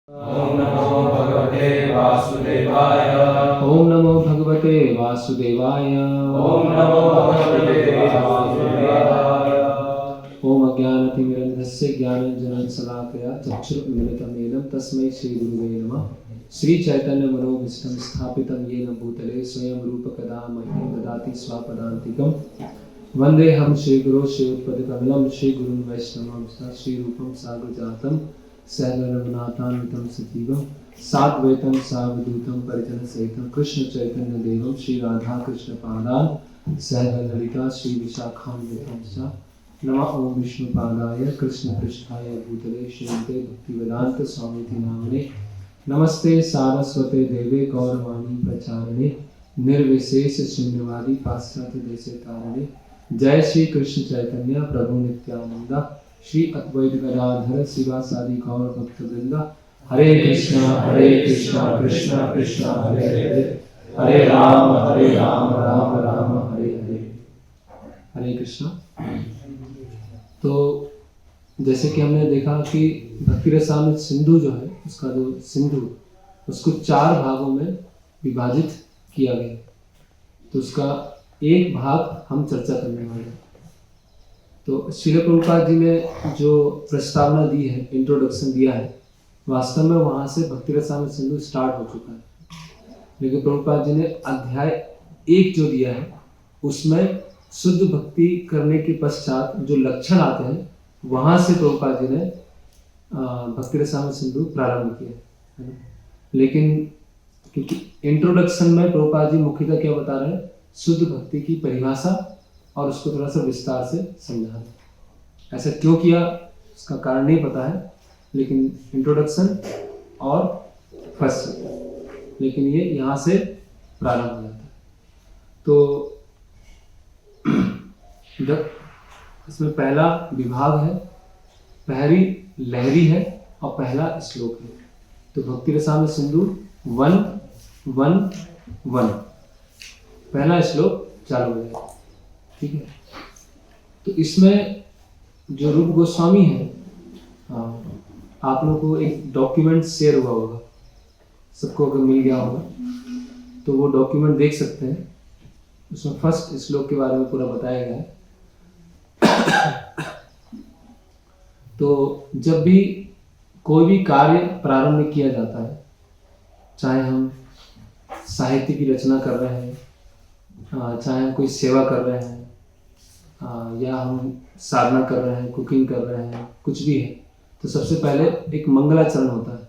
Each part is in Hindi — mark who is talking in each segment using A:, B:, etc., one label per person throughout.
A: ओम नमो भगवते वासुदेवाय।
B: ओम नमो भगवते वासुदेवाय।
A: ओम नमो भगवते वासुदेवाय।
B: ओम अज्ञानतिमिरन्धस्य ज्ञानाञ्जनशलाकया चक्षुरुन्मिलितं येन तस्मै श्रीगुरुवे नमः। श्रीचैतन्यमनोभीष्टं स्थापितं येन भूतले स्वयं रूपकदा मह्यं ददाति स्वपदान्तिकं। वन्देऽहं श्रीगुरो श्रीयुतपदकमलं श्रीगुरुं वैष्णवं श्रीरूपं साग्रजातं सहगणरघुनाथान्वितं सजीवं साद्वैतं सावधूतं परिजनसहितं कृष्णचैतन्यदेवं श्रीराधाकृष्णपादान् सहगणललिता श्रीविशाखान्वितं च। नमः ओं विष्णुपादाय कृष्णपृष्ठाय भूतले श्रीमते भक्तिवेदांत स्वामीति नामिने। नमस्ते सारस्वते देवे गौरवाणी प्रचारिणे निर्विशेष शून्यवादी पाश्चात्य देशे तारिणे। जय श्री कृष्ण चैतन्य प्रभु नित्यानंदा श्री अद्वैत गदाधर शिवासादि गौर भक्तवृंद। हरे कृष्णा कृष्णा कृष्णा हरे हरे हरे राम राम राम हरे हरे। हरे कृष्णा। तो जैसे कि हमने देखा कि भक्ति रसामृत सिंधु जो है उसका जो सिंधु उसको 4 भागों में विभाजित किया गया। तो उसका एक भाग हम चर्चा करने वाले हैं। तो श्रील प्रभुपाद जी ने जो प्रस्तावना दी है, इंट्रोडक्शन दिया है, वास्तव में वहाँ से भक्ति रसामृत सिंधु स्टार्ट हो चुका है। लेकिन प्रभुपाद जी ने अध्याय 1 जो दिया है उसमें शुद्ध भक्ति करने के पश्चात जो लक्षण आते हैं वहाँ से प्रभुपाद जी ने भक्ति रसामृत सिंधु प्रारंभ किया है। लेकिन क्योंकि इंट्रोडक्शन में प्रभुपाद जी मुख्यतः क्या बता रहे हैं, शुद्ध भक्ति की परिभाषा और उसको थोड़ा सा विस्तार से समझा रहे हैं। ऐसा क्यों किया उसका कारण नहीं पता है, लेकिन इंट्रोडक्शन और फर्स्ट, लेकिन ये यहाँ से प्रारंभ हो जाता है। तो जब इसमें पहला विभाग है, पहली लहरी है और पहला श्लोक है। तो भक्ति रसामृत सिंधु 1:1:1 पहला श्लोक चालू हो जाएगा। ठीक है। तो इसमें जो रूप गोस्वामी है, आप लोगों को एक डॉक्यूमेंट शेयर हुआ होगा, सबको अगर मिल गया होगा तो वो डॉक्यूमेंट देख सकते हैं। उसमें फर्स्ट श्लोक के बारे में पूरा बताया गया है। तो जब भी कोई भी कार्य प्रारंभ किया जाता है, चाहे हम साहित्य की रचना कर रहे हैं, चाहे हम कोई सेवा कर रहे हैं, या हम साधना कर रहे हैं, कुकिंग कर रहे हैं, कुछ भी है, तो सबसे पहले एक मंगलाचरण होता है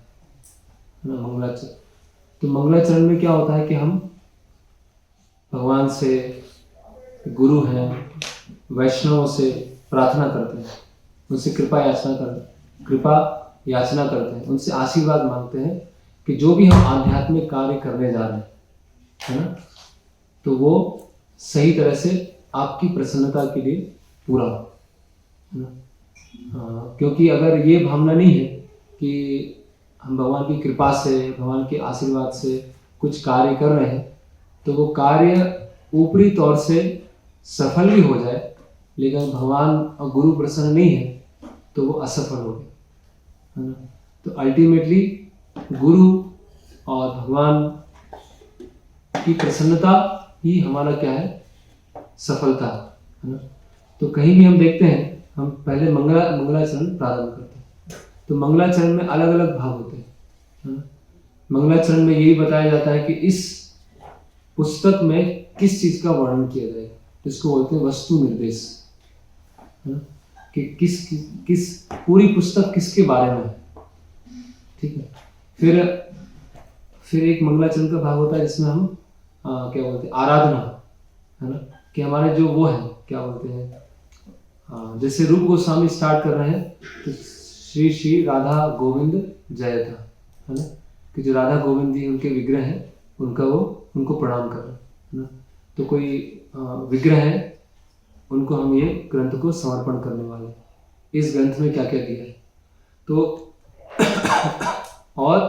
B: ना, मंगलाचरण। तो मंगलाचरण में क्या होता है कि हम भगवान से, गुरु हैं, वैष्णवों से प्रार्थना करते हैं, उनसे कृपा याचना करते हैं, उनसे आशीर्वाद मांगते हैं कि जो भी हम आध्यात्मिक कार्य करने जा रहे हैं, है ना, तो वो सही तरह से आपकी प्रसन्नता के लिए पूरा हो, है ना। क्योंकि अगर ये भावना नहीं है कि हम भगवान की कृपा से, भगवान के आशीर्वाद से कुछ कार्य कर रहे हैं, तो वो कार्य ऊपरी तौर से सफल भी हो जाए, लेकिन भगवान और गुरु प्रसन्न नहीं है तो वो असफल हो गए, है ना। तो अल्टीमेटली गुरु और भगवान की प्रसन्नता ही हमारा क्या है, सफलता, है ना। तो कहीं भी हम देखते हैं, हम पहले मंगलाचरण प्रारंभ करते हैं। तो मंगलाचरण में अलग अलग भाग होते हैं, है ना। मंगलाचरण में यही बताया जाता है कि इस पुस्तक में किस चीज का वर्णन किया जाएगा, जिसको बोलते हैं वस्तु निर्देश, है ना, कि किस पूरी पुस्तक किसके बारे में है। ठीक है। फिर एक मंगलाचरण का भाग होता है जिसमें हम क्या बोलते हैं, आराधना, है ना, कि हमारे जो वो है, क्या बोलते हैं, जैसे रूप गोस्वामी स्टार्ट कर रहे हैं तो श्री श्री राधा गोविंद जयता, है ना, कि जो राधा गोविंद जी उनके विग्रह हैं, उनको प्रणाम कर रहे हैं, है ना। तो कोई विग्रह है, उनको हम ये ग्रंथ को समर्पण करने वाले, इस ग्रंथ में क्या क्या दिया है। तो और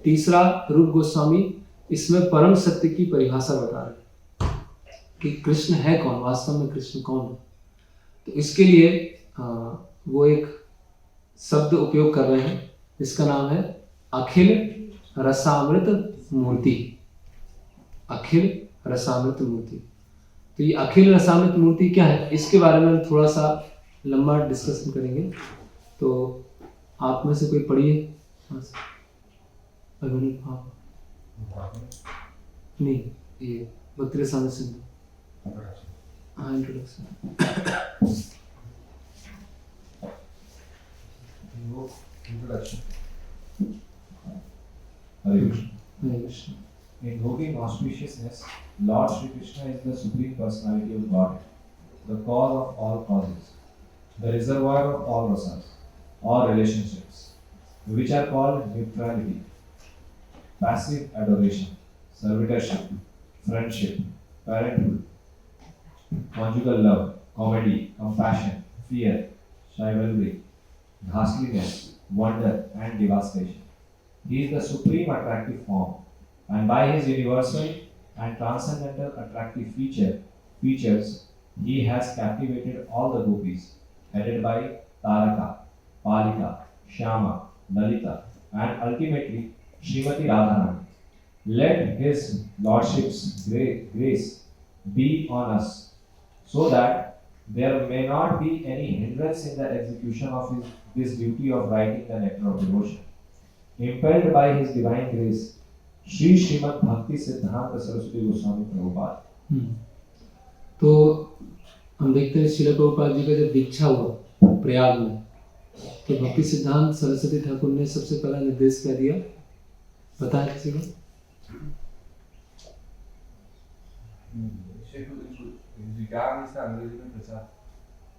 B: तीसरा रूप गोस्वामी इसमें परम सत्य की परिभाषा बता रहे हैं कि कृष्ण है कौन, वास्तव में कृष्ण कौन है। तो इसके लिए वो एक शब्द उपयोग कर रहे हैं जिसका नाम है अखिल रसामृत मूर्ति, अखिल रसामृत मूर्ति। तो ये अखिल रसामृत मूर्ति क्या है, इसके बारे में थोड़ा सा लंबा डिस्कशन करेंगे। तो आप में से कोई पढ़िए। नहीं, ये भक्ति रसामृत सिंधु। हाँ, introduction.
C: Hare Krishna.
B: Hare Krishna.
C: Invoking auspiciousness, Lord Shri Krishna is the Supreme Personality of Godhead, the cause of all causes, the reservoir of all rasas, all relationships, which are called neutrality, passive adoration, servitorship, friendship, parenthood, conjugal love, comedy, compassion, fear, chivalry, ghastliness, wonder, and devastation. He is the supreme attractive form, and by his universal and transcendental attractive features, he has captivated all the gopis, headed by Taraka, Palika, Shyama, Lalita, and ultimately Srimati Radharani. Let his lordship's grace be on us, so that there may not be any hindrance in the execution of this duty of writing the nectar of devotion. Impelled by his divine grace, Shri Shrimad भक्ति सिद्धांत सरस्वती गोस्वामी प्रभुपाद।
B: तो हम देखते हैं श्रील प्रभुपाद जी का जब दीक्षा हुआ प्रयाग में, तो भक्ति सिद्धांत सरस्वती ठाकुर ने सबसे पहला निर्देश क्या दिया, पता है किसी को?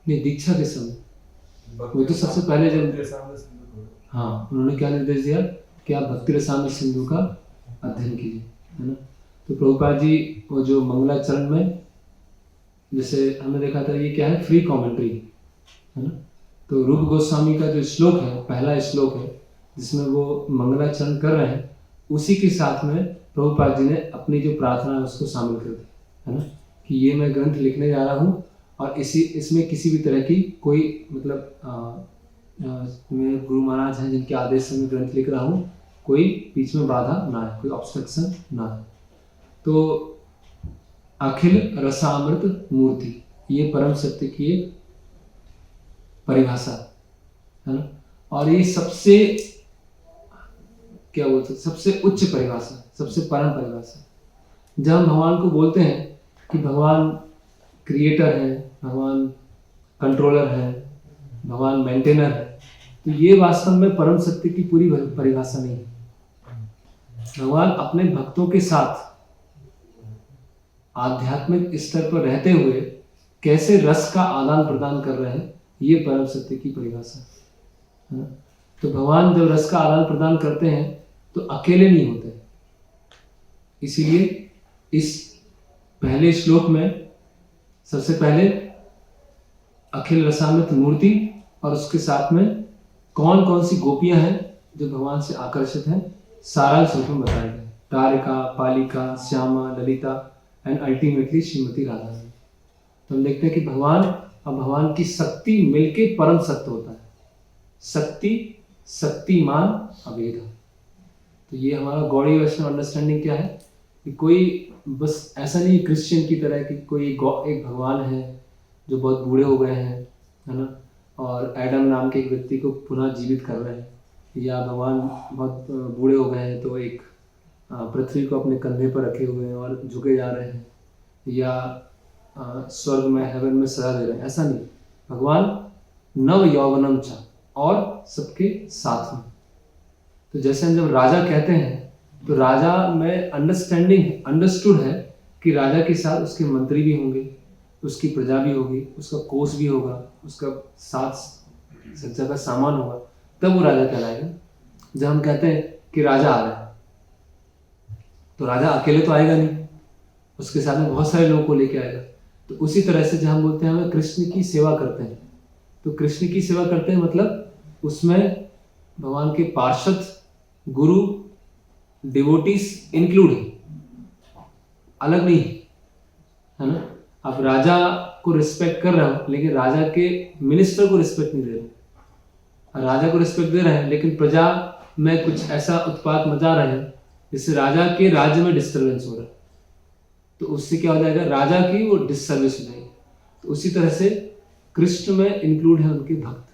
B: नहीं, दीक्षा के समय वो तो सबसे पहले जब, हाँ, उन्होंने क्या निर्देश दिया कि आप भक्ति रसामृत सिंधु का अध्ययन कीजिए, है ना। तो प्रभुपाद जी वो जो मंगलाचरण में, जैसे हमने देखा था, ये क्या है, फ्री कमेंट्री है ना। तो रूप गोस्वामी का जो श्लोक है, पहला श्लोक है जिसमें वो मंगलाचरण कर रहे हैं, उसी के साथ में प्रभुपाद जी ने अपनी जो प्रार्थना है उसको शामिल कर दिया, है ना, कि ये मैं ग्रंथ लिखने जा रहा हूँ और इसमें किसी भी तरह की कोई मतलब मेरे गुरु महाराज हैं जिनके आदेश से मैं ग्रंथ लिख रहा हूँ, कोई बीच में बाधा ना है, कोई ऑब्स्ट्रक्शन ना है। तो अखिल रसामृत मूर्ति, ये परम सत्य की एक परिभाषा है ना, और ये सबसे क्या बोलते, सबसे उच्च परिभाषा, सबसे परम परिभाषा। जब हम भगवान को बोलते हैं कि भगवान क्रिएटर है, भगवान कंट्रोलर है, भगवान मेंटेनर है, तो ये वास्तव में परम सत्य की पूरी परिभाषा नहीं है। भगवान अपने भक्तों के साथ आध्यात्मिक स्तर पर रहते हुए कैसे रस का आदान प्रदान कर रहे हैं, ये परम सत्य की परिभाषा है ना। तो भगवान जब रस का आदान प्रदान करते हैं तो अकेले नहीं होते, इसीलिए इस पहले श्लोक में सबसे पहले अखिल रसामृत मूर्ति और उसके साथ में कौन कौन सी गोपियां हैं जो भगवान से आकर्षित हैं, सारा श्लोक में बताया गया। तारिका, पालिका, श्यामा, ललिता एंड अल्टीमेटली श्रीमती राधा। तो हम देखते हैं कि भगवान और भगवान की शक्ति मिलके परम सत्य होता है। शक्ति, शक्तिमान, अभेदा। तो ये हमारा गौड़ी वैष्णव अंडरस्टैंडिंग क्या है कि कोई बस ऐसा नहीं क्रिश्चियन की तरह कि कोई एक भगवान है जो बहुत बूढ़े हो गए हैं, है ना, और एडम नाम के एक व्यक्ति को पुनः जीवित कर रहे हैं, या भगवान बहुत बूढ़े हो गए हैं तो एक पृथ्वी को अपने कंधे पर रखे हुए हैं और झुके जा रहे हैं, या स्वर्ग में, हेवन में सजा दे रहे हैं। ऐसा नहीं, भगवान नव यौवनम चा, और सबके साथ में। तो जैसे हम जब राजा कहते हैं तो राजा में अंडरस्टूड है कि राजा के साथ उसके मंत्री भी होंगे, उसकी प्रजा भी होगी, उसका कोष भी होगा, उसका साथ सज्जा का सामान होगा, तब वो राजा कहलाएगा। जब हम कहते हैं कि राजा आ रहा है तो राजा अकेले तो आएगा नहीं, उसके साथ में बहुत सारे लोगों को लेके आएगा। तो उसी तरह से जब हम बोलते हैं हमें कृष्ण की सेवा करते हैं, तो कृष्ण की सेवा करते हैं मतलब उसमें भगवान के पार्षद, गुरु, डिवोटीज इंक्लूड है, अलग नहीं है ना। आप राजा को रिस्पेक्ट कर रहे हो लेकिन राजा के मिनिस्टर को रिस्पेक्ट नहीं दे रहे, राजा को रिस्पेक्ट दे रहे हैं लेकिन प्रजा में कुछ ऐसा उत्पात मचा रहे हैं जिससे राजा के राज्य में डिस्टर्बेंस हो रहा है, तो उससे क्या हो जाएगा, राजा की वो डिससर्विस हो जाएगी। तो उसी तरह से कृष्ण में इंक्लूड है उनके भक्त।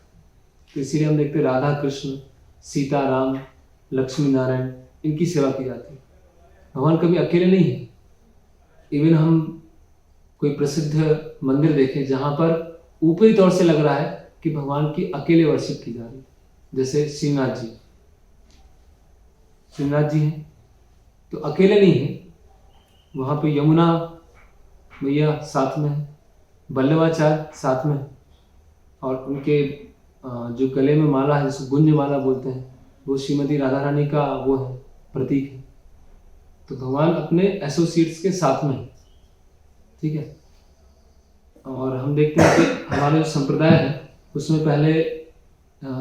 B: तो इसीलिए हम देखते हैं राधा कृष्ण, सीता राम, लक्ष्मी नारायण, इनकी सेवा की जाती है। भगवान कभी अकेले नहीं है। इवन हम कोई प्रसिद्ध मंदिर देखें जहाँ पर ऊपरी तौर से लग रहा है कि भगवान की अकेले वर्शिप की जा रही है, जैसे श्रीनाथ जी हैं तो अकेले नहीं है, वहाँ पे यमुना मैया साथ में है, बल्लवाचार्य साथ में है, और उनके जो गले में माला है जिसको गुंज माला बोलते हैं, वो श्रीमती राधा रानी का वो है, प्रतीक है। तो भगवान अपने एसोसिएट्स के साथ में है, ठीक है। और हम देखते हैं कि हमारे जो संप्रदाय है उसमें पहले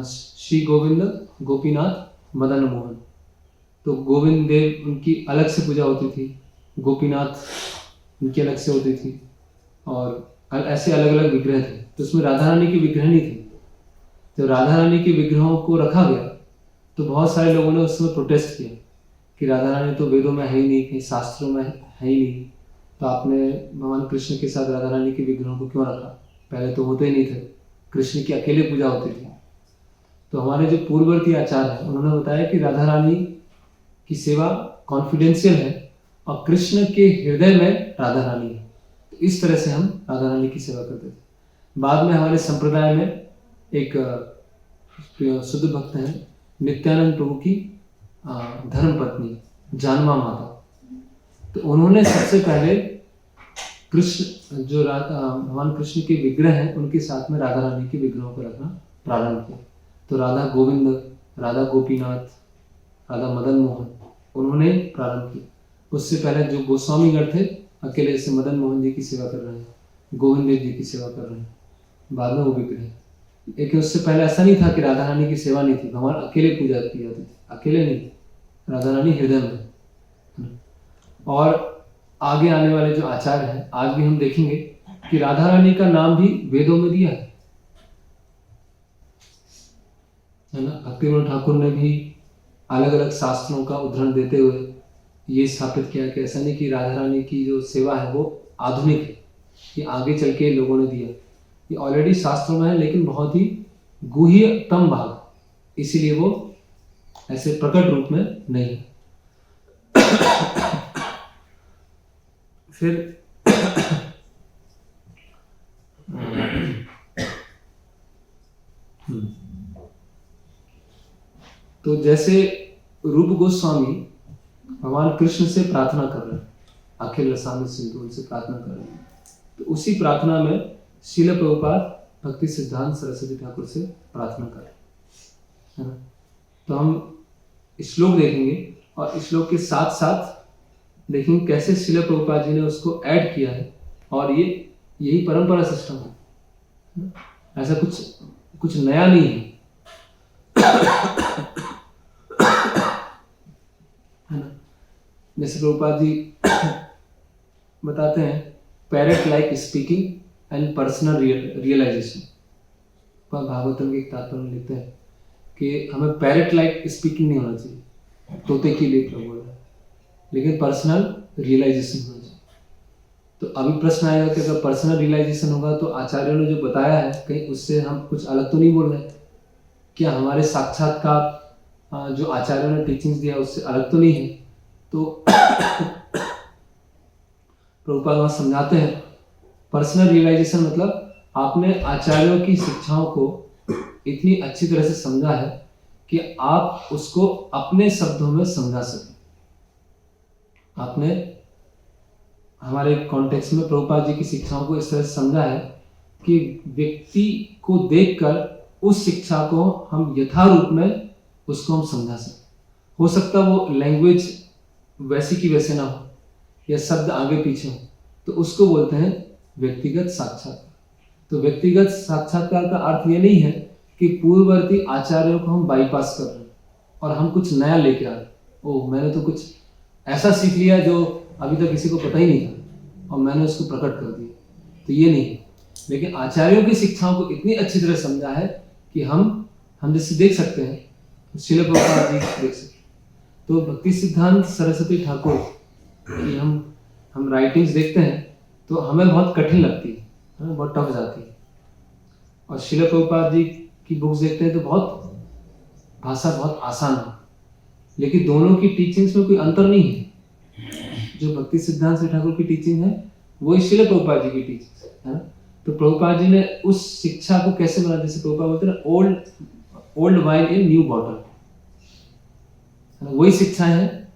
B: श्री गोविंद, गोपीनाथ, मदन मोहन, तो गोविंद देव उनकी अलग से पूजा होती थी, गोपीनाथ उनकी अलग से होती थी, और ऐसे अलग अलग विग्रह थे। तो उसमें राधा रानी की विग्रह नहीं थी। जब राधा रानी के विग्रहों को रखा गया तो बहुत सारे लोगों ने उसमें प्रोटेस्ट किया कि राधा रानी तो वेदों में है ही नहीं, कहीं शास्त्रों में है ही नहीं, तो आपने भगवान कृष्ण के साथ राधा रानी के विग्रहों को क्यों रखा? पहले तो होते ही नहीं थे, कृष्ण की अकेले पूजा होती थी। तो हमारे जो पूर्ववर्ती आचार्य हैं उन्होंने बताया कि राधा रानी की सेवा कॉन्फिडेंशियल है और कृष्ण के हृदय में राधा रानी है। तो इस तरह से हम राधा रानी की सेवा करते थे। बाद में हमारे संप्रदाय में एक शुद्ध भक्त हैं, नित्यानंद प्रभु की धर्म पत्नी जानमा माता, तो उन्होंने सबसे पहले कृष्ण जो भगवान कृष्ण के विग्रह हैं उनके साथ में राधा रानी के विग्रहों को रखना प्रारंभ किया। तो राधा गोविंद, राधा गोपीनाथ, राधा मदन मोहन उन्होंने प्रारंभ किया। उससे पहले जो गोस्वामीगण थे अकेले से मदन मोहन जी की सेवा कर रहे हैं, गोविंद देव जी की सेवा कर रहे हैं, बाद में वो विग्रह। लेकिन उससे पहले ऐसा नहीं था कि राधा रानी की सेवा नहीं थी, भगवान अकेले पूजा की जाती थी, अकेले नहीं थी, राधा रानी हृदय में। और आगे आने वाले जो आचार्य हैं आज भी हम देखेंगे कि राधा रानी का नाम भी वेदों में दिया है ना। भक्तिविनोद ठाकुर ने भी अलग अलग शास्त्रों का उदाहरण देते हुए ये स्थापित किया कि ऐसा नहीं कि राधा रानी की जो सेवा है वो आधुनिक है, ये आगे चल के लोगों ने दिया, ये ऑलरेडी शास्त्रों में है लेकिन बहुत ही गुह्यतम भाग, इसीलिए वो ऐसे प्रकट रूप में नहीं है। फिर तो जैसे रूप गोस्वामी भगवान कृष्ण से प्रार्थना कर रहे हैं, अखिल रसायन सिंधु उनसे प्रार्थना कर रहे हैं, तो उसी प्रार्थना में श्रील प्रभुपाद भक्ति सिद्धांत सरस्वती ठाकुर से प्रार्थना कर रहे हैं। तो हम श्लोक देखेंगे और श्लोक के साथ साथ देखेंगे कैसे श्रील प्रभुपाद जी ने उसको ऐड किया है, और ये यही परंपरा सिस्टम है, ऐसा कुछ नया नहीं है ना। जैसे प्रभुपाद जी बताते हैं parrot like speaking and personal realisation. Bhagavatam के एक तात्पर्य में लिखते हैं कि हमें पैरेट लाइक स्पीकिंग नहीं होना चाहिए, तोते के लिए प्रभु बोल रहा है, लेकिन पर्सनल रियलाइजेशन होना चाहिए। तो अभी प्रश्न आएगा कि अगर पर्सनल रियलाइजेशन होगा तो आचार्यों ने जो बताया है कहीं उससे हम कुछ अलग तो नहीं बोल रहे हैं? क्या हमारे साक्षात्कार जो आचार्यों ने टीचिंग्स दिया उससे अलग तो नहीं है? तो प्रभुपाद वहां समझाते हैं पर्सनल रियलाइजेशन मतलब आपने आचार्यों की शिक्षाओं को इतनी अच्छी तरह से समझा है कि आप उसको अपने शब्दों में समझा सकें। आपने हमारे कॉन्टेक्स्ट में प्रभुपाद जी की शिक्षाओं को इस तरह से समझा है कि व्यक्ति को देखकर उस शिक्षा को हम यथारूप में उसको हम समझा सकें। हो सकता वो लैंग्वेज वैसी की वैसे ना हो या शब्द आगे पीछे हो, तो उसको बोलते हैं व्यक्तिगत साक्षात्कार। तो व्यक्तिगत साक्षात्कार का अर्थ ये नहीं है कि पूर्ववर्ती आचार्यों को हम बाईपास कर रहे हैं और हम कुछ नया लेके आ रहे हैं। ओह, मैंने तो कुछ ऐसा सीख लिया जो अभी तक किसी को पता ही नहीं था और मैंने उसको प्रकट कर दिया, तो ये नहीं है। लेकिन आचार्यों की शिक्षाओं को इतनी अच्छी तरह समझा है कि हम जैसे देख सकते हैं श्रील प्रभुपाद जी देख सकते। तो भक्ति सिद्धांत सरस्वती ठाकुर की हम राइटिंग्स देखते हैं तो हमें बहुत कठिन लगती है, बहुत टफ जाती है। और श्रील प्रभुपाद जी की बुक्स देखते हैं तो बहुत भाषा बहुत आसान है, लेकिन दोनों की टीचिंग्स में कोई अंतर नहीं है। जो भक्ति सिद्धांत श्री ठाकुर की टीचिंग है वही श्रील प्रभुपाद जी की टीचिंग है ना। तो प्रभुपाद जी ने उस शिक्षा को कैसे बना, जैसे प्रभुपाद बोलते हैं old wine in new bottle, वही शिक्षाएं हैं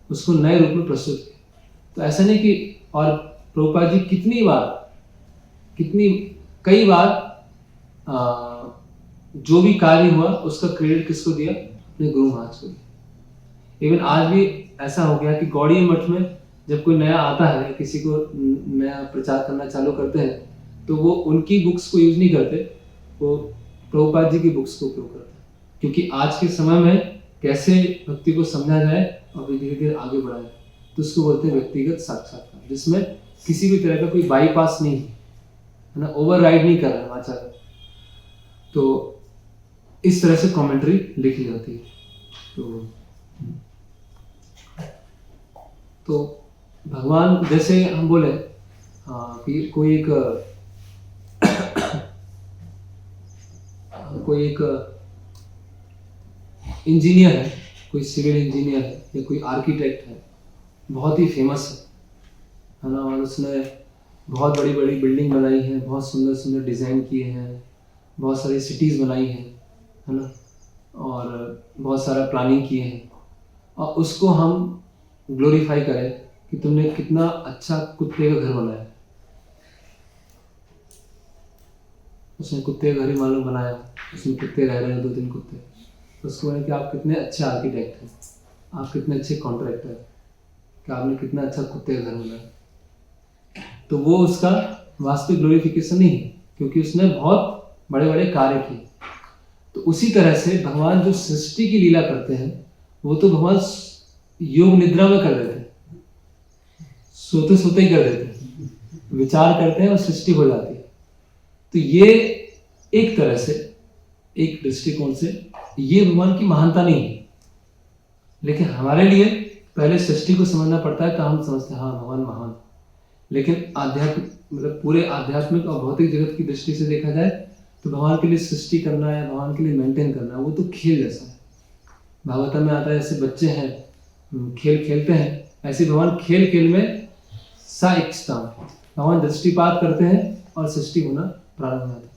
B: उसको नए रूप में प्रस्तुत किया। तो ऐसा नहीं कि, और प्रभुपाद जी कई बार जो भी कार्य हुआ उसका क्रेडिट किसको दिया, अपने गुरु महाराज को दिया। इवन आज भी ऐसा हो गया कि गौड़ीय मठ में जब कोई नया आता है, किसी को नया प्रचार करना चालू करते हैं, तो वो उनकी बुक्स को यूज नहीं करते, वो प्रभुपाद जी की बुक्स को उपयोग करते हैं। क्योंकि आज के समय में कैसे भक्ति को समझा जाए और धीरे धीरे आगे बढ़ाए, तो उसको बोलते हैं व्यक्तिगत साक्षात्कार, जिसमें किसी भी तरह का कोई बाईपास नहीं है ना, ओवरराइड नहीं कर रहा है आचार्य। तो इस तरह से कमेंट्री लिखी जाती है। तो भगवान, जैसे हम बोले कि कोई एक इंजीनियर है, कोई सिविल इंजीनियर है या कोई आर्किटेक्ट है, बहुत ही फेमस है ना, और उसने बहुत बड़ी बड़ी बिल्डिंग बनाई है, बहुत सुंदर सुंदर डिज़ाइन किए हैं, बहुत सारी सिटीज़ बनाई हैं, है ना, और बहुत सारा प्लानिंग किए हैं, और उसको हम ग्लोरीफाई करें कि तुमने कितना अच्छा कुत्ते का घर बनाया। उसने कुत्ते का घर ही मालूम बनाया, उसमें कुत्ते रह रहे हैं, 2-3 कुत्ते, उसको बोले कि आप कितने अच्छे आर्किटेक्ट हैं, आप कितने अच्छे कॉन्ट्रैक्टर हैं, कि आपने कितना अच्छा कुत्ते का घर बनाया। तो वो उसका वास्तविक ग्लोरिफिकेशन नहीं है, क्योंकि उसने बहुत बड़े बड़े कार्य किए। तो उसी तरह से भगवान जो सृष्टि की लीला करते हैं, वो तो भगवान योग निद्रा में कर देते हैं, सोते सोते ही कर देते हैं, विचार करते हैं और सृष्टि हो जाती है। तो ये एक तरह से, एक दृष्टिकोण से ये भगवान की महानता नहीं है, लेकिन हमारे लिए पहले सृष्टि को समझना पड़ता है, तो हम समझते हैं हाँ भगवान महान। लेकिन आध्यात्म मतलब पूरे आध्यात्मिक और भौतिक जगत की दृष्टि से देखा जाए तो भगवान के लिए सृष्टि करना या भगवान के लिए मेंटेन करना, वो तो खेल जैसा है। भागवतम में आता है जैसे बच्चे हैं खेल खेलते हैं, ऐसे भगवान खेल खेल में सा इच्छता, भगवान दृष्टिपात करते हैं और सृष्टि होना प्रारंभ हो जाता है।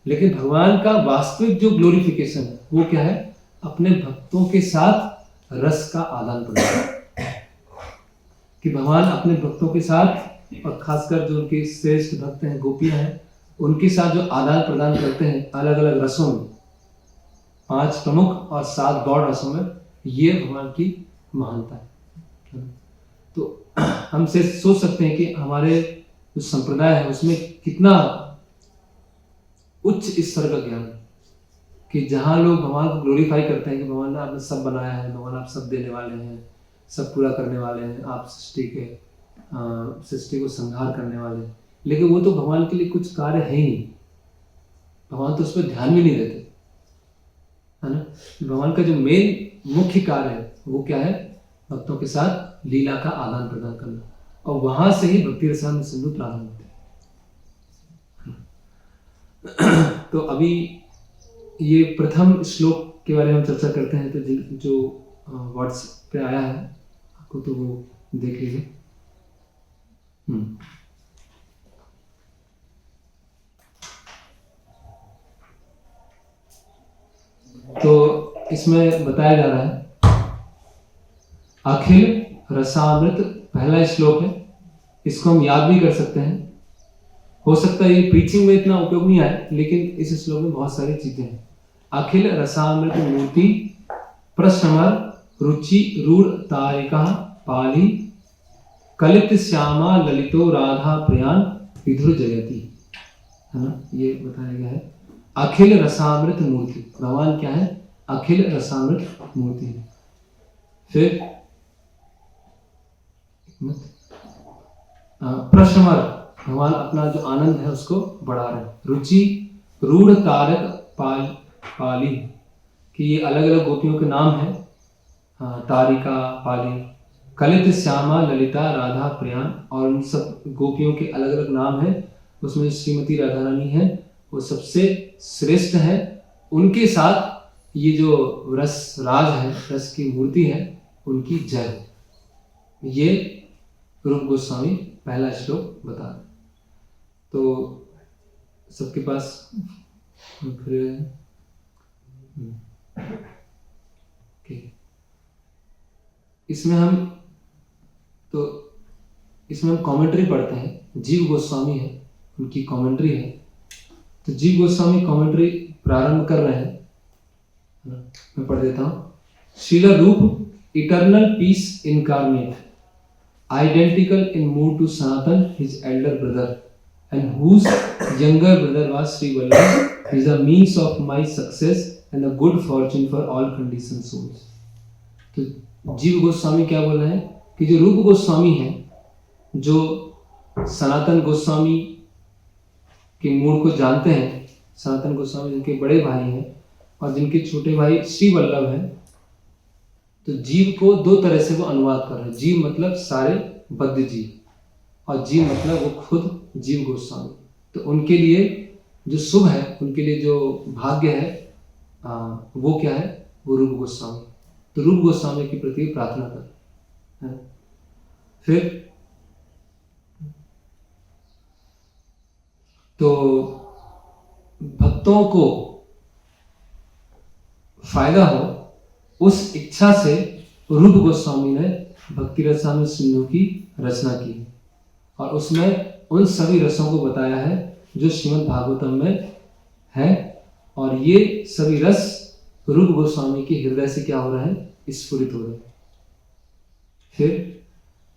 B: लेकिन भगवान का वास्तविक जो ग्लोरिफिकेशन है वो क्या है, अपने भक्तों के साथ रस का आदान प्रदान, कि भगवान अपने भक्तों के साथ, और खासकर जो उनके श्रेष्ठ भक्त हैं, गोपियां हैं, उनके साथ जो आदान प्रदान करते हैं अलग अलग रसों में, 5 प्रमुख और 7 गौड़ रसों में, ये भगवान की महानता है। तो हम से सोच सकते हैं कि हमारे जो संप्रदाय है उसमें कितना उच्च स्तर का ज्ञान है, कि जहाँ लोग भगवान को ग्लोरीफाई करते हैं कि भगवान ने आपने सब बनाया है, भगवान आप सब देने वाले हैं, सब पूरा करने वाले हैं, आप सृष्टि को संहार करने वाले हैं, लेकिन वो तो भगवान के लिए कुछ कार्य है ही नहीं, भगवान तो उस पर ध्यान भी नहीं देते, है ना। भगवान का जो मेन मुख्य कार्य है वो क्या है, भक्तों के साथ लीला का आदान प्रदान करना, और वहां से ही भक्ति रसायन सिंधु प्रारंभ होते हैं। तो अभी ये प्रथम श्लोक के बारे में हम चर्चा करते हैं, तो जो व्हाट्सएप पे आया है आपको तो वो देख लीजिए। तो इसमें बताया जा रहा है अखिल रसामृत, पहला श्लोक है, इसको हम याद भी कर सकते हैं। हो सकता है ये प्रीचिंग में इतना उपयोग नहीं आए, लेकिन इस श्लोक में बहुत सारी चीजें हैं। अखिल रसामृत मूर्ति प्रश्नमर रुचि रूढ़ तारिका पाली कलित श्यामा ललितो राधा प्रयाण विधुर जयती, है ना, ये बताया गया है। अखिल रसामृत मूर्ति, भगवान क्या है, अखिल रसामृत मूर्ति है। फिर प्रश्नमर, भगवान अपना जो आनंद है उसको बढ़ा रहे हैं। रुचि रूढ़ तारक पाली, कि ये अलग अलग गोपियों के नाम हैं, तारिका, पाली, कलित, श्यामा, ललिता, राधा, प्रियान, और उन सब गोपियों के अलग अलग नाम हैं। उसमें श्रीमती राधा रानी है वो सबसे श्रेष्ठ है। उनके साथ ये जो रस राज है, रस की मूर्ति है, उनकी जय हो। ये रूप गोस्वामी पहला श्लोक बता रहे। तो सबके पास फिर इसमें हम कमेंट्री पढ़ते हैं। जीव गोस्वामी है, उनकी कमेंट्री है। तो जीव गोस्वामी कमेंट्री प्रारंभ कर रहे हैं, मैं पढ़ देता हूँ। श्रील रूप, eternal peace incarnate, identical in mood to Sanatan, his elder brother, and whose younger brother was Sri Vallabh, is the means of my success and the good fortune for all conditioned souls. तो जीव गोस्वामी क्या बोल रहे हैं कि जो रूप गोस्वामी है, जो सनातन गोस्वामी के मूड को जानते हैं, सनातन गोस्वामी जिनके बड़े भाई हैं और जिनके छोटे भाई श्री वल्लभ हैं, तो जीव को दो तरह से वो अनुवाद कर रहे हैं। जीव मतलब सारे बद्ध जीव, और जीव मतलब वो खुद जीव गोस्वामी। तो उनके लिए जो शुभ है, उनके लिए जो भाग्य है, वो क्या है? वो रूप गोस्वामी। तो रूप गोस्वामी के प्रति प्रार्थना कर। फिर तो भक्तों को फायदा हो, उस इच्छा से रूप गोस्वामी ने भक्ति रसामृत सिंधु की रचना की है, और उसमें उन सभी रसों को बताया है जो श्रीमद् भागवतम में है। और ये सभी रस रूप गोस्वामी के हृदय से क्या हो रहे हैं? स्फुरित हो रहे हैं। फिर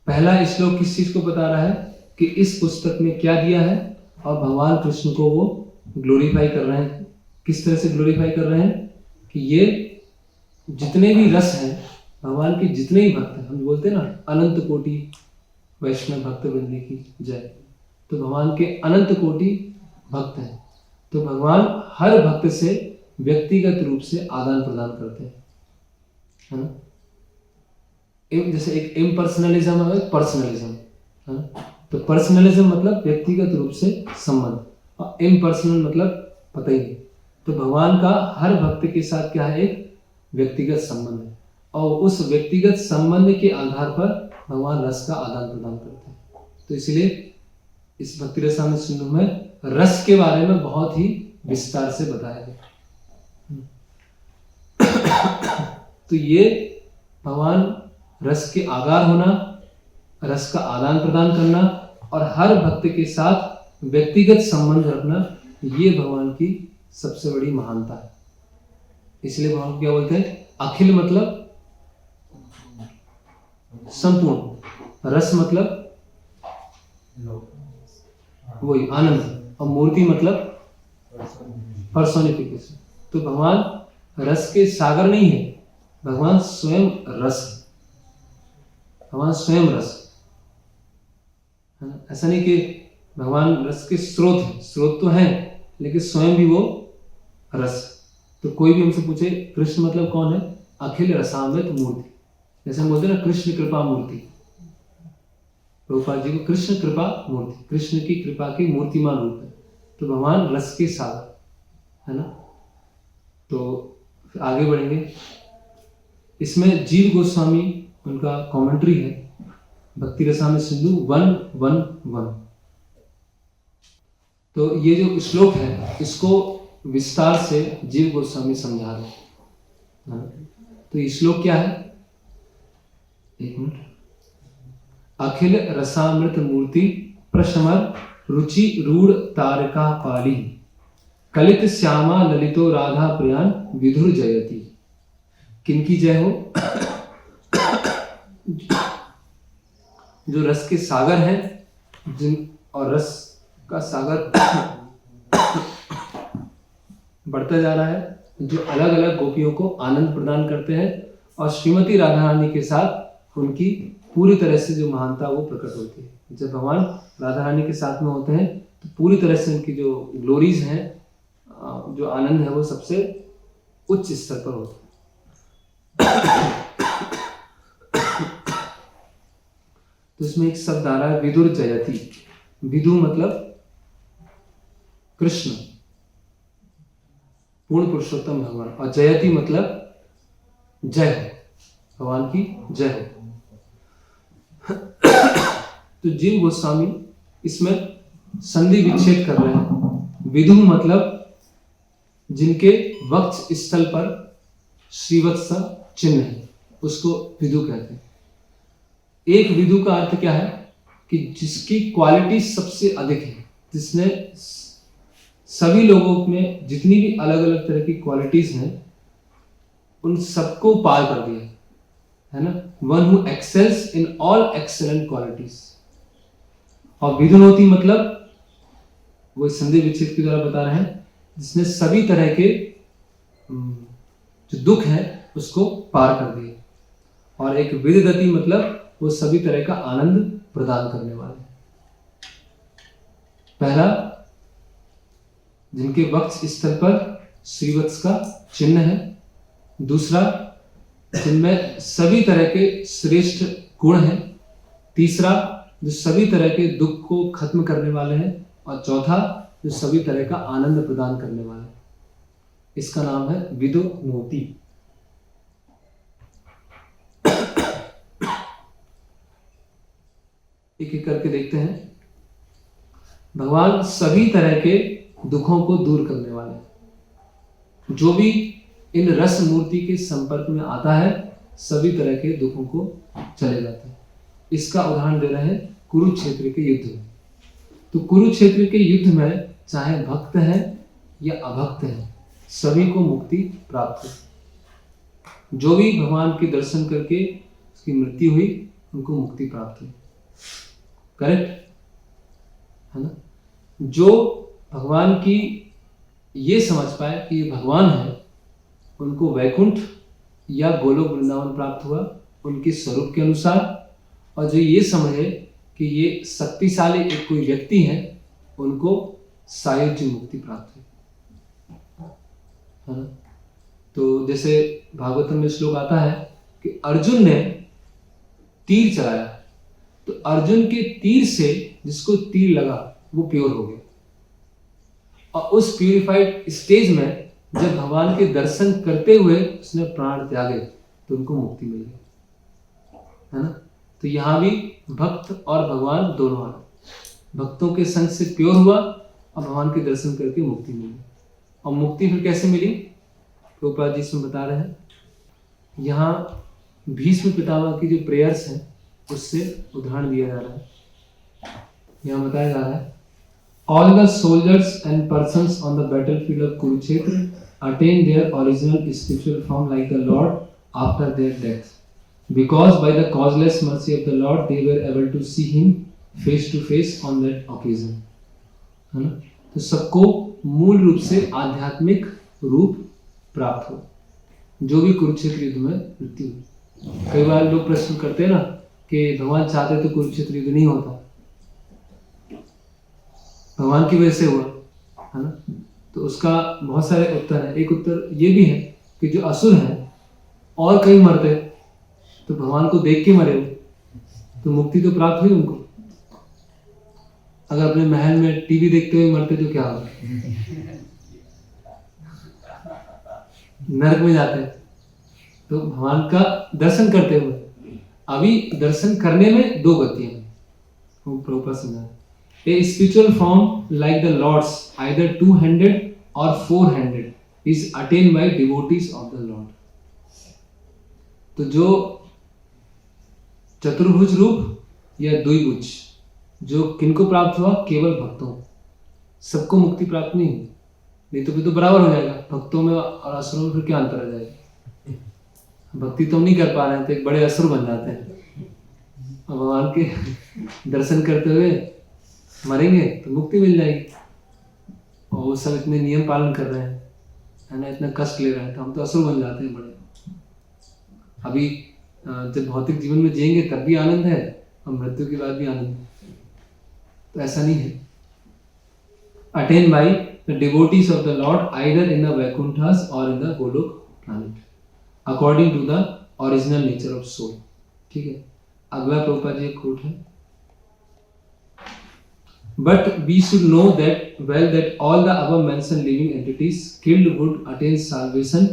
B: पहला श्लोक किस चीज को बता रहा है कि इस पुस्तक में क्या दिया है, और भगवान कृष्ण को वो ग्लोरीफाई कर रहे हैं। किस तरह से ग्लोरीफाई कर रहे हैं कि ये जितने भी रस हैं, भगवान के जितने ही भक्त हैं, हम बोलते हैं ना अनंत कोटि वैष्णव भक्त वृंद की जय। तो भगवान के अनंत कोटि भक्त हैं, तो भगवान हर भक्त से व्यक्तिगत रूप से आदान प्रदान करते हैं, है ना। जैसे एक इम्पर्सनलिज्म है, एक पर्सनलिज्म, है ना। तो पर्सनलिज्म मतलब व्यक्तिगत रूप से संबंध, और इम्पर्सनल मतलब पता ही नहीं। तो भगवान का हर भक्त के साथ क्या है? एक व्यक्तिगत संबंध है, और उस व्यक्तिगत संबंध के आधार पर भगवान रस का आदान प्रदान करते हैं। तो इसलिए इस भक्ति रसामृत सिंधु में रस के बारे में बहुत ही विस्तार से बताया गया। तो ये भगवान रस के आगार होना, रस का आदान प्रदान करना, और हर भक्त के साथ व्यक्तिगत संबंध रखना, ये भगवान की सबसे बड़ी महानता है। इसलिए भगवान क्या बोलते हैं? अखिल मतलब संपूर्ण, रस मतलब वही आनंद, और मूर्ति मतलब पर्सोनिफिकेशन। तो भगवान रस के सागर नहीं है, भगवान स्वयं रस है। भगवान स्वयं रस है, ऐसा नहीं कि भगवान रस के स्रोत है, स्रोत तो है लेकिन स्वयं भी वो रस। तो कोई भी हमसे पूछे कृष्ण मतलब कौन है? अखिल रसामृत मूर्ति। जैसे हम बोलते हैं ना कृष्ण कृपा मूर्ति, प्रभुपाद जी को कृष्ण कृपा मूर्ति, कृष्ण की कृपा की मूर्तिमान रूप है। तो भगवान रस के सागर है ना। तो आगे बढ़ेंगे। इसमें जीव गोस्वामी उनका कमेंट्री है भक्ति रसामृत सिंधु 1:1:1। तो ये जो श्लोक है इसको विस्तार से जीव गोस्वामी समझा रहे हैं। तो ये श्लोक क्या है? एक मिनट। अखिल रसामृत मूर्ति प्रशमर रुचि रूढ़ तारका पाली, कलित श्यामा ललितो राधा प्रियान विधुर जयति। किनकी जय हो? जो रस के सागर हैं, जिन और रस का सागर बढ़ता जा रहा है, जो अलग अलग गोपियों को आनंद प्रदान करते हैं, और श्रीमती राधा रानी के साथ उनकी पूरी तरह से जो महानता वो प्रकट होती है। जब भगवान राधा रानी के साथ में होते हैं तो पूरी तरह से उनकी जो ग्लोरीज हैं, जो आनंद है, वो सबसे उच्च स्तर पर होता है। तो इसमें एक शब्द आ रहा है विदुर जयति। विदु मतलब कृष्ण, पूर्ण पुरुषोत्तम भगवान, और जयति मतलब जय हो, भगवान की जय हो। तो जीव गोस्वामी इसमें संधि विच्छेद कर रहे हैं। विदु मतलब जिनके वक्ष स्थल पर श्रीवत्स चिन्ह है, उसको विदु कहते हैं। एक विदु का अर्थ क्या है कि जिसकी क्वालिटी सबसे अधिक है, जिसने सभी लोगों में जितनी भी अलग अलग तरह की क्वालिटीज हैं उन सबको पार कर दिया है ना। One who excels in all excellent qualities. और विदुनोति मतलब वो संधि विच्छेद के द्वारा बता रहे हैं जिसने सभी तरह के जो दुख है उसको पार कर दिया। और एक विददति मतलब वो सभी तरह का आनंद प्रदान करने वाले। पहला, जिनके वक्ष स्थल पर श्रीवत्स का चिन्ह है। दूसरा, जिनमें सभी तरह के श्रेष्ठ गुण हैं। तीसरा, जो सभी तरह के दुख को खत्म करने वाले हैं। और चौथा, जो सभी तरह का आनंद प्रदान करने वाले हैं। इसका नाम है विदुनोति। एक एक करके देखते हैं। भगवान सभी तरह के दुखों को दूर करने वाले हैं। जो भी इन रस मूर्ति के संपर्क में आता है सभी तरह के दुखों को चले जाते हैं। इसका उदाहरण दे रहे हैं कुरुक्षेत्र के युद्ध में। तो कुरुक्षेत्र के युद्ध में चाहे भक्त है या अभक्त है, सभी को मुक्ति प्राप्त है। जो भी भगवान के दर्शन करके उसकी मृत्यु हुई उनको मुक्ति प्राप्त हुई। करेक्ट है ना। जो भगवान की ये समझ पाए कि ये भगवान है, उनको वैकुंठ या गोलोक वृंदावन प्राप्त हुआ उनके स्वरूप के अनुसार। और जो ये समझे कि ये शक्तिशाली एक कोई व्यक्ति है, उनको सायुज्य मुक्ति प्राप्त हुई है ना। तो जैसे भागवतम में श्लोक आता है कि अर्जुन ने तीर चलाया, तो अर्जुन के तीर से जिसको तीर लगा वो प्योर हो गया। और उस प्यूरिफाइड स्टेज में जब भगवान के दर्शन करते हुए उसने प्राण त्यागे तो उनको मुक्ति मिल गई है ना। तो यहाँ भी भक्त और भगवान दोनों आए। भक्तों के संग से प्योर हुआ और भगवान के दर्शन करके मुक्ति मिली। और मुक्ति फिर कैसे मिली, प्रभुपाद जी इसमें बता रहे हैं। यहाँ भीष्म पितामह की जो प्रेयर्स हैं उससे उदाहरण दिया जा रहा है। यहाँ बताया जा रहा है, all the soldiers and persons on the battlefield of Kurukshetra attain their original spiritual form like the Lord after their death, because by the causeless mercy of the Lord they were able to see him face to face on that occasion, है ना। तो सबको मूल रूप से आध्यात्मिक रूप प्राप्त हो, जो भी कुरुक्षेत्र युद्ध में मृत्यु हुई। कई बार लोग प्रश्न करते हैं ना कि भगवान चाहते तो कुरुक्षेत्र युद्ध नहीं होता, भगवान की वजह से हुआ है ना। तो उसका बहुत सारे उत्तर है। एक उत्तर ये भी है कि जो असुर हैं और कहीं मरते तो भगवान को देख के मरे तो मुक्ति तो प्राप्त हुई उनको। अगर अपने महल में टीवी देखते हुए मरते तो क्या होगा, नरक में जाते। तो भगवान का दर्शन करते हुए, अभी दर्शन करने में दो गतियां हैं, वो प्रभुपाद समझा। A spiritual form like the Lord's, either two-handed or four-handed, is attained by devotees of the Lord. तो जो चतुर्भुज रूप या द्विभुज, जो किनको प्राप्त हुआ, केवल भक्तों। सबको मुक्ति प्राप्त नहीं हुई, नहीं तो फिर तो बराबर हो जाएगा। भक्तों में और असुरों में फिर क्या अंतर आ जाएगा। भक्ति तो हम नहीं कर पा रहे हैं तो एक बड़े असुर बन जाते हैं। और भगवान के दर्शन करते हुए मरेंगे तो मुक्ति मिल जाएगी। और वो सब इतने नियम पालन कर रहे हैं, है ना, इतना कष्ट ले रहे हैं, तो हम तो असुर बन जाते हैं बड़े। अभी जब भौतिक जीवन में जिएंगे तब भी आनंद है और मृत्यु के बाद भी आनंद है, तो ऐसा नहीं है। Attain by the devotees of the Lord either in the Vaikunthas or in the Goloka planet according to the original nature of soul. ठीक है, अगला प्रभुपाद जी कोट है, but we should know that all the above mentioned living entities killed would attain salvation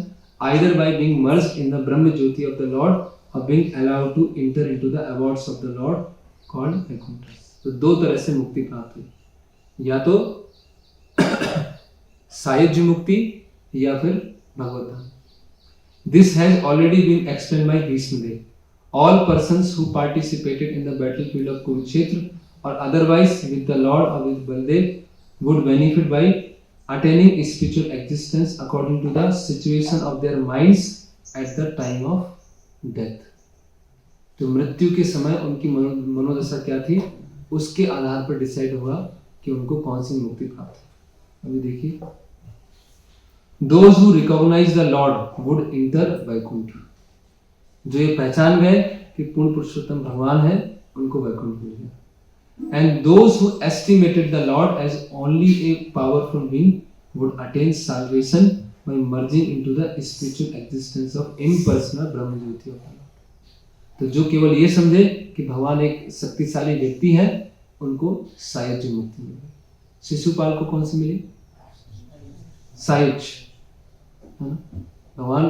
B: either by being merged in the Brahma Jyoti of the Lord or being allowed to enter into the abodes of the Lord called Vaikuntha. तो दो तरह से मुक्ति प्राप्त हुई, या तो सायुज्य मुक्ति या फिर भगवत धाम. This has already been explained by Bhishmadev. All persons who participated in the battlefield of Kurukshetra or otherwise with the Lord or with Baldev would benefit by attaining spiritual existence according to the situation of their minds at the time of death. तो मृत्यु के समय उनकी मनोदशा क्या थी, उसके आधार पर डिसाइड हुआ कि उनको कौन सी मुक्ति प्राप्त है. अभी देखिए, Those who recognize the Lord would enter Vaikuntha. जो ये पहचान गए कि पूर्ण पुरुषोत्तम भगवान है, उनको वैकुंठ मिल गया. And those who estimated the Lord as only a powerful being would attain salvation by merging into the spiritual existence of impersonal Brahma Jyoti of Allah. तो जो केवल ये समझे कि भगवान एक शक्तिशाली व्यक्ति है, उनको सायुज्य मुक्ति मिल गई. शिशुपाल को कौन सी मिली? सायुज्य, है ना. भगवान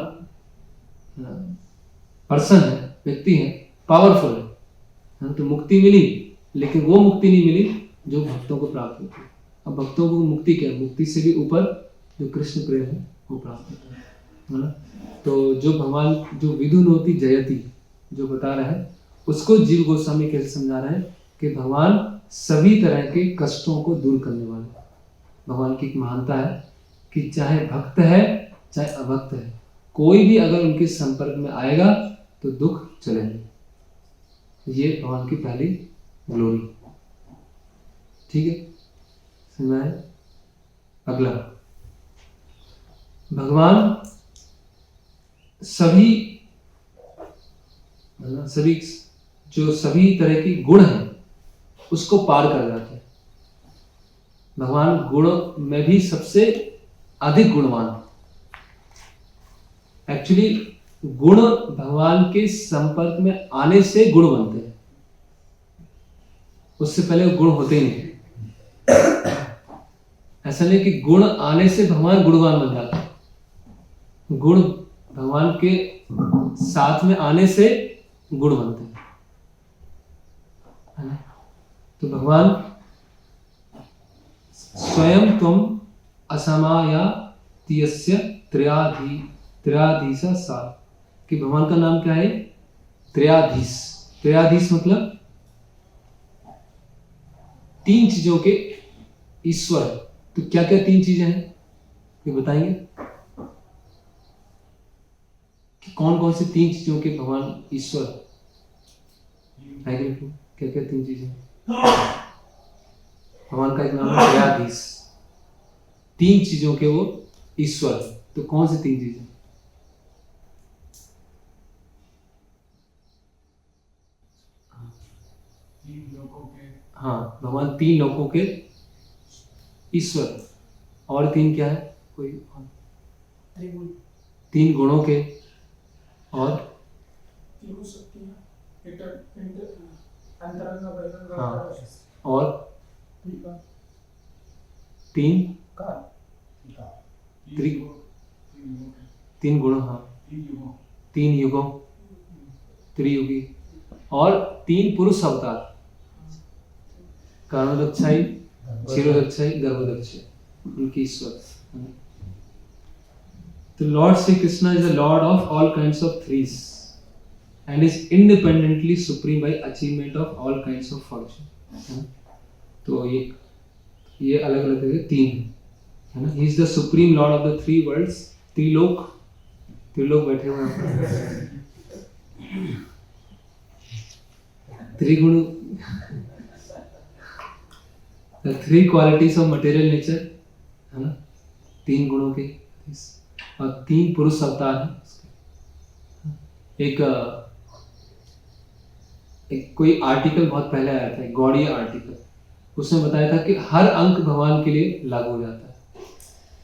B: पर्सन है, व्यक्ति है, पावरफुल है, तो मुक्ति मिली, लेकिन वो मुक्ति नहीं मिली जो भक्तों को प्राप्त होती है. अब भक्तों को मुक्ति क्या है? मुक्ति से भी ऊपर जो कृष्ण प्रेम है वो प्राप्त होता है ना. तो जो भगवान जो विदुनोति जयति जो बता रहा है, उसको जीव गोस्वामी कैसे समझा रहा है कि भगवान सभी तरह के कष्टों को दूर करने वाले. भगवान की एक महानता है कि चाहे भक्त है चाहे अभक्त है, कोई भी अगर उनके संपर्क में आएगा तो दुख चलेंगे. ये भगवान की पहली ग्लोरी. ठीक है, समझ आए? अगला, भगवान सभी जो सभी तरह की गुण है उसको पार कर जाते हैं. भगवान गुण में भी सबसे अधिक गुणवान. एक्चुअली गुण भगवान के संपर्क में आने से गुण बनते हैं, उससे पहले गुण होते ही नहीं. ऐसा नहीं कि गुण आने से भगवान गुणवान बन जाता है. गुण भगवान के साथ में आने से गुण बनते हैं, है ना. तो भगवान स्वयं तुम असमायातीयस्य त्रयाधीश सार, कि भगवान का नाम क्या है? त्रयाधीश. त्रयाधीश मतलब तीन चीजों के ईश्वर. तो क्या क्या तीन चीजें हैं ये बताएंगे कि कौन कौन सी तीन चीजों के भगवान ईश्वर है? क्या क्या तीन चीजें? भगवान का एक नाम है त्रयाधीश, तीन चीजों के वो ईश्वर. तो कौन सी तीन चीजें? हाँ, भगवान तीन लोकों के ईश्वर. और तीन क्या है? कोई तीन गुणों के और हाँ, और तीन तीन गुण, हाँ, तीन युगों, त्रियुगी, और तीन पुरुष अवतार, कर्णदक्षाई, क्षीरोदक्षाई, गर्भदक्षाई, उनकी ईश्वर. The Lord Sri Krishna is the Lord of all kinds of threes and is independently supreme by achievement of all kinds of fortune. तो ये अलग अलग तरह के तीन है ना. He is the supreme Lord of the three worlds. Trilok बैठे हुए हैं. त्रिगुण, the three qualities of material nature, है ना, तीन गुणों के, और तीन पुरुष अवतार हैं. एक कोई आर्टिकल बहुत पहले आया था, गौड़ीय आर्टिकल, उसने बताया था कि हर अंक भगवान के लिए लागू हो जाता है.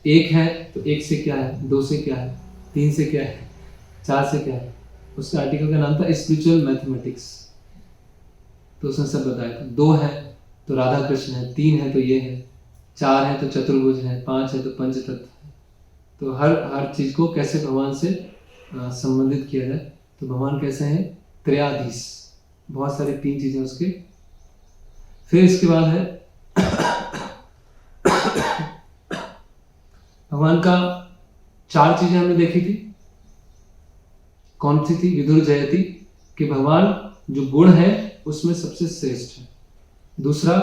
B: एक है तो एक से क्या है, दो से क्या है, 3 से क्या है, 4 से क्या है, उसके आर्टिकल का नाम था स्पिरिचुअल मैथमेटिक्स। तो उसने सब बताया था। 2 है तो राधा कृष्ण है, 3 है तो ये है, 4 है तो चतुर्भुज है, 5 है तो पंचतत्व है। तो हर चीज को कैसे भगवान से संबंधित किया जाए। तो भगवान कैसे हैं, त्रयाधीश, बहुत सारी 3 चीजें उसके। फिर इसके बाद है भगवान का 4 चीजें हमने देखी थी। कौन सी थी, विदुर जयति, कि भगवान जो गुण है उसमें सबसे श्रेष्ठ है। दूसरा,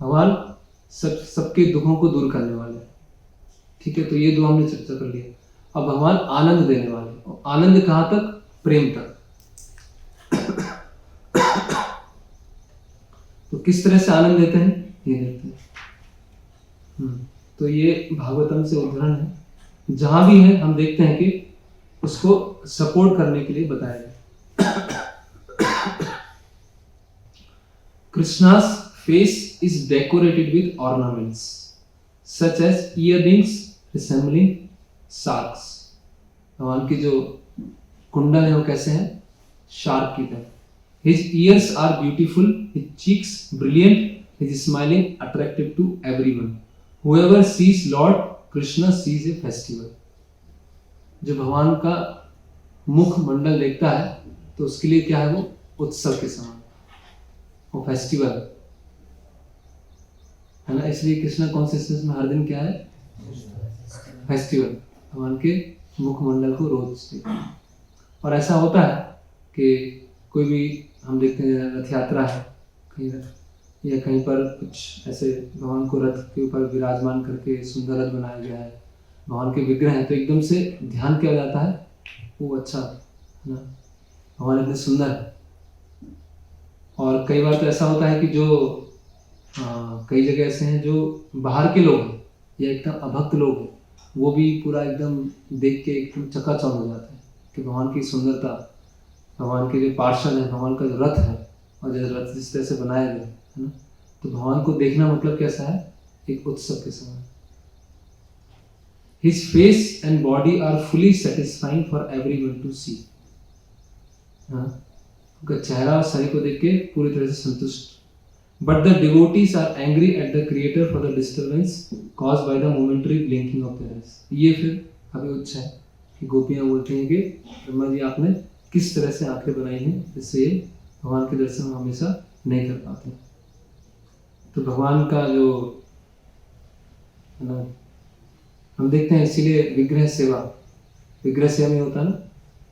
B: भगवान सबके दुखों को दूर करने वाले हैं। ठीक है, तो ये 2 हमने चर्चा कर लिया। अब भगवान आनंद देने वाले, और आनंद कहां तक, प्रेम तक। तो किस तरह से आनंद देते हैं ये देखते हैं। तो ये भागवतम से उदाहरण है। जहां भी है हम देखते हैं कि उसको सपोर्ट करने के लिए बताया गया। Krishna's face is decorated with ornaments such as earrings resembling sharks. भगवान की जो कुंडल है वो कैसे हैं, शार्क की तरह। His ears are beautiful, his cheeks brilliant, his smiling attractive to everyone. Whoever sees Lord Krishna sees a festival. जो भगवान का मुख मंडल देखता है तो उसके लिए क्या है, वो उत्सव के समान, वो फेस्टिवल है ना। इसलिए कृष्णा कॉन्शियसनेस में हर दिन क्या है, फेस्टिवल, भगवान के मुखमंडल को रोज देखते हैं। और ऐसा होता है कि कोई भी हम देखते हैं रथ यात्रा है कहीं या कहीं पर कुछ ऐसे भगवान को रथ के ऊपर विराजमान करके सुंदर रथ बनाया गया है, भगवान के विग्रह है, तो एकदम से ध्यान किया जाता है वो अच्छा है ना, भगवान इतने सुंदर है। और कई बार तो ऐसा होता है कि जो कई जगह ऐसे हैं जो बाहर के लोग हैं या एकदम अभक्त लोग हैं, वो भी पूरा एकदम देख के एकदम चकाचौंध हो जाते हैं कि भगवान की सुंदरता, भगवान के जो पार्षद है, भगवान का जो रथ है, और जो रथ जिस तरह से बनाया गया है ना, तो भगवान को देखना मतलब कैसा है, एक उत्सव के समान। His face and body are fully satisfying for everyone to see. उनका चेहरा और शरीर को देख के पूरी तरह से संतुष्ट। But the devotees are angry at the creator for the disturbance caused by the momentary blinking of their eyes. ये फिर अभी उच्च है कि गोपियां बोलती हैं कि ब्रह्मा जी आपने किस तरह से आंखें बनाई हैं जिससे ये भगवान के दर्शन हम हमेशा नहीं कर पाते। तो भगवान का जो है ना, हम देखते हैं, इसीलिए विग्रह सेवा में होता है ना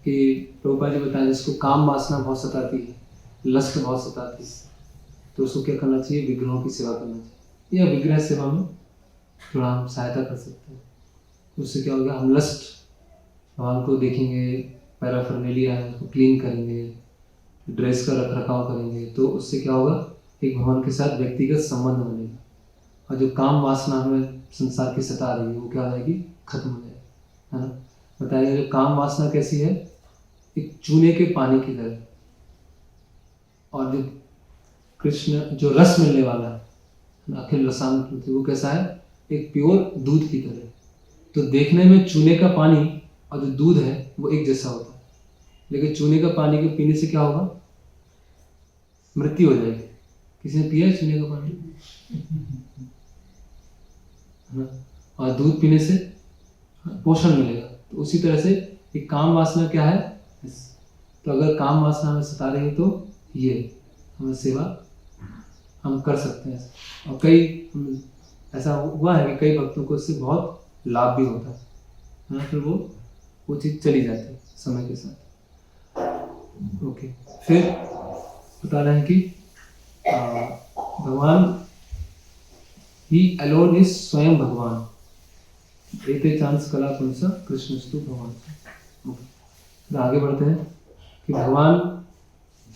B: कि प्रभुपाद जी बताएं जिसको काम वासना बहुत सताती है, लस्ट बहुत सताती है, तो उसको क्या करना चाहिए, विग्रहों की सेवा करना चाहिए, या विग्रह सेवा में थोड़ा हम सहायता कर सकते हैं। उससे क्या होगा, हम लस्ट भगवान को देखेंगे, पैराफर्नेलिया है उसको क्लीन करेंगे, ड्रेस का रख रखाव करेंगे, तो उससे क्या होगा, एक भगवान के साथ व्यक्तिगत संबंध बनेगा, और जो काम वासना हमें संसार की सता रही है वो क्या हो जाएगी, खत्म हो जाएगी, है ना। बताइए जो काम वासना कैसी है, एक चूने के पानी की तरह, और जो कृष्ण जो रस मिलने वाला है अखिल रसामृत, वो कैसा है, एक प्योर दूध की तरह। तो देखने में चूने का पानी और जो दूध है वो एक जैसा होता है, लेकिन चूने का पानी के पीने से क्या होगा, मृत्यु हो जाएगी। किसी ने पिया है चूने का पानी, है ना, और दूध पीने से पोषण मिलेगा। तो उसी तरह से एक काम वासना क्या है, तो अगर काम वासना हमें सता रही है तो ये हमें सेवा हम कर सकते हैं। और कई ऐसा हुआ है कि कई भक्तों को इससे बहुत लाभ भी होता है ना, फिर वो चीज़ चली जाती है समय के साथ। ओके, फिर बता रहे हैं कि भगवान ही अलोन इज स्वयं भगवान, एते चांस कला पुंसा कृष्णस्तु भगवान। फिर आगे बढ़ते हैं कि भगवान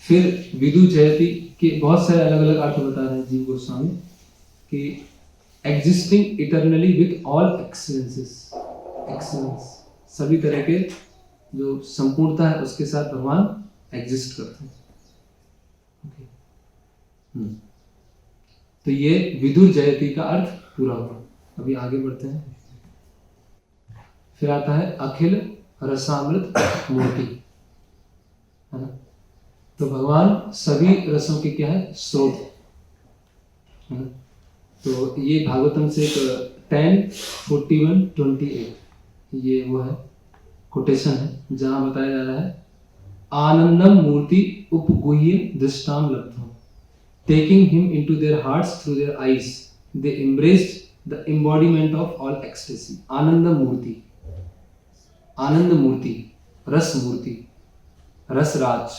B: फिर विदु जयति के बहुत सारे अलग अलग अर्थ बता रहे हैं जीव गोस्वामी कि existing eternally with all excellences, excellence सभी तरह के जो संपूर्णता है उसके साथ भगवान एग्जिस्ट करते हैं। तो ये विदुर जयति का अर्थ पूरा हुआ। अभी आगे बढ़ते हैं। फिर आता है अखिल रसामृत मूर्ति, है ना। तो भगवान सभी रसों के क्या है, स्रोत है ना। तो ये भागवतम से 10:41-28 ये वो है कोटेशन है जहां बताया जा रहा है, आनंदम मूर्ति उपगुह्य दृष्टाम लब्धम, taking him into their hearts through their eyes they embraced the embodiment of all ecstasy. आनंद मूर्ति, आनंद मूर्ति, रस मूर्ति, रसराज,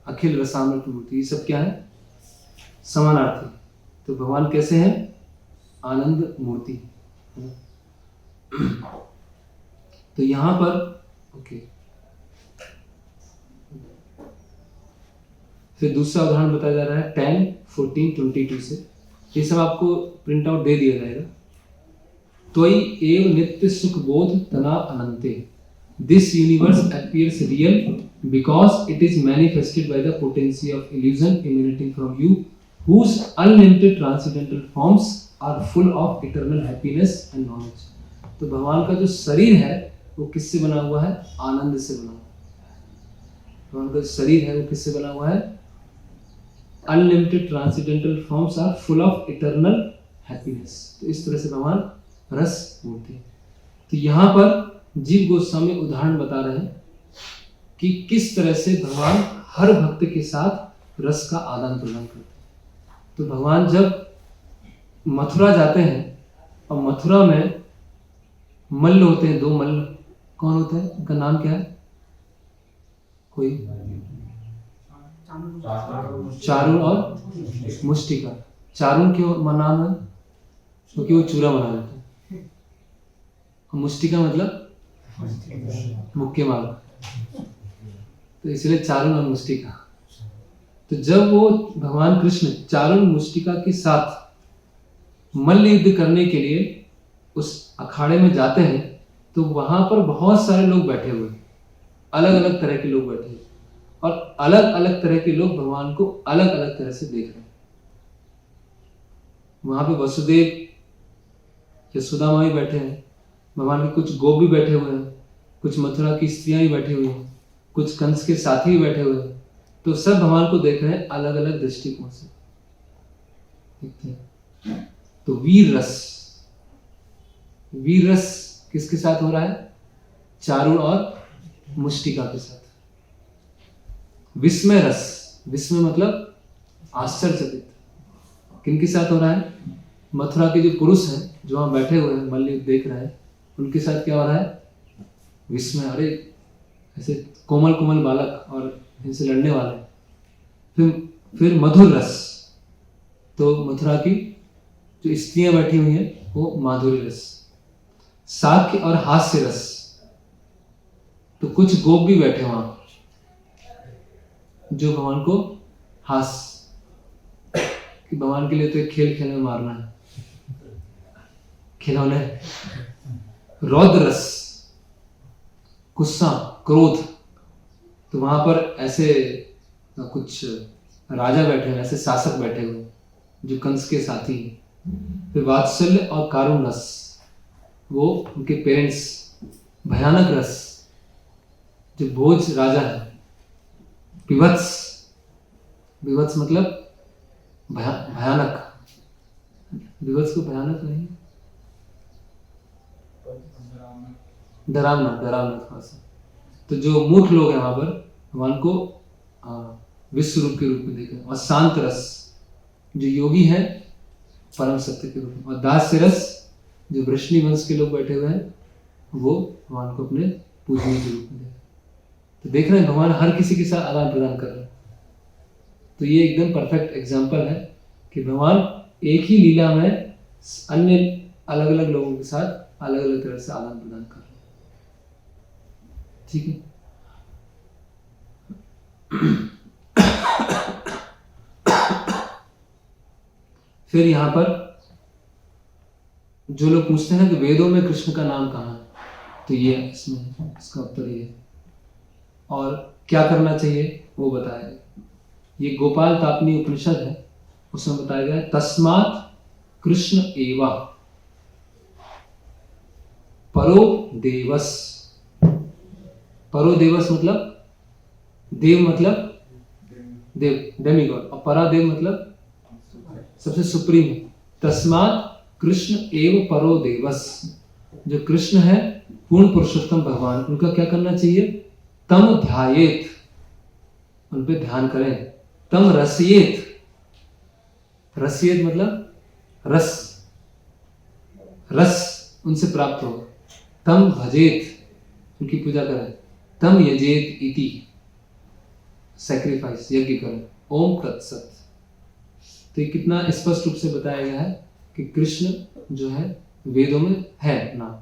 B: अखिल रसामृत मूर्ति, ये सब क्या है, समानार्थी। तो भगवान कैसे हैं, आनंद मूर्ति। तो यहां पर ओके, फिर दूसरा उदाहरण बताया जा रहा है 10:14-22 से। ये सब आपको प्रिंट आउट दे दिया जाएगा। त्वयि एव नित्य सुख बोध तना अनंते, this universe appears real because it is manifested by the potency of illusion emanating from you, whose unlimited transcendental forms are full of eternal happiness and knowledge। तो भगवान का जो शरीर है वो किससे बना हुआ है, आनंद से बना हुआ है। भगवान का जो शरीर है वो किससे बना हुआ है, unlimited transcendental forms are full of eternal happiness. तो इस तरह से भगवान रस मूर्ति है। तो यहाँ पर जीव गोस्वामी उदाहरण बता रहे हैं कि किस तरह से भगवान हर भक्त के साथ रस का आदान प्रदान करते हैं। तो भगवान जब मथुरा जाते हैं और मथुरा में मल्ल होते हैं, 2 मल्ल, कौन होते हैं, उनका नाम क्या है, कोई, चारुण और मुष्टिका। चारुण क्यों नाम है, क्योंकि वो चूरा बना देते हैं, और मुष्टिका मतलब मुक्के मारो, तो इसलिए चारुण और मुष्टिका। तो जब वो भगवान कृष्ण चारुण मुष्टिका के साथ मल्ल युद्ध करने के लिए उस अखाड़े में जाते हैं, तो वहां पर बहुत सारे लोग बैठे हुए, अलग अलग तरह के लोग बैठे हैं, और अलग अलग तरह के लोग भगवान को अलग अलग तरह से देख रहे हैं। वहां पे वसुदेव, यशोदा माँ भी बैठे हैं, भगवान के कुछ गोप भी बैठे हुए हैं, कुछ मथुरा की स्त्रियां भी बैठी हुई हैं, कुछ कंस के साथी भी बैठे हुए हैं। तो सब भगवान को देख रहे हैं अलग अलग दृष्टिकोण से, देखते हैं। तो वीर रस, वीर रस किसके साथ हो रहा है, चारुण और मुष्टिका के साथ। विस्मय रस, विस्मय मतलब आश्चर्यचकित, किनके साथ हो रहा है, मथुरा के जो पुरुष हैं जो वहां बैठे हुए हैं मल्ल युद्ध देख रहे हैं, उनके साथ क्या हो रहा है, विस्मय, अरे ऐसे कोमल कोमल बालक और इनसे लड़ने वाले। फिर मधुर रस, तो मथुरा की जो स्त्रियां बैठी हुई हैं वो माधुरी रस। साख्य और हास्य रस, तो कुछ गोप भी बैठे वहां जो भगवान को हास, कि भगवान के लिए तो एक खेल खेलने में मारना है, खिलौने। रौद्र रस, गुस्सा, क्रोध, तो वहां पर ऐसे कुछ राजा बैठे हुए, ऐसे शासक बैठे हुए जो कंस के साथी हैं। फिर वात्सल्य और कारुण रस, वो उनके पेरेंट्स। भयानक रस, जो भोज राजा है। विवत्स, विवत्स मतलब भयानक, विवत्स को भयानक नहीं, डरावना, डरावना थोड़ा सा। तो जो मूर्ख लोग हैं वहां पर भगवान को विश्व रूप के रूप में देखें। और शांत रस, जो योगी है परम सत्य के रूप में। और दास्य रस, जो वृष्णि वंश के लोग बैठे हुए हैं वो भगवान को अपने पूजनीय के रूप में देखें। तो देख रहे हैं भगवान हर किसी के साथ आदान प्रदान कर रहे हैं। तो ये एकदम परफेक्ट एग्जाम्पल है कि भगवान एक ही लीला में अन्य अलग अलग लोगों के साथ अलग अलग तरह से आदान प्रदान कर रहे हैं। ठीक है। फिर यहां पर जो लोग पूछते हैं ना कि वेदों में कृष्ण का नाम कहाँ है, तो ये इसमें इसका उत्तर ये है। और क्या करना चाहिए वो बताया गया। ये गोपाल तापनी उपनिषद है, उसमें बताया गया है तस्मात् कृष्ण एवा परो देवस परो देवस मतलब देव मतलब देव, डेमीगॉड, और परादेव मतलब सबसे सुप्रीम। तस्मात् कृष्ण एव परो देवस, जो कृष्ण है पूर्ण पुरुषोत्तम भगवान, उनका क्या करना चाहिए? तम ध्यायेत, उन पे ध्यान करें। तम रसयेत, रसयेत मतलब रस, रस उनसे प्राप्त हो। तम भजेत, उनकी पूजा करें। तम यजेत इति, सैक्रिफाइस, यज्ञ करें। ओम तत्सत। तो ये कितना स्पष्ट रूप से बताया गया है कि कृष्ण जो है वेदों में है नाम।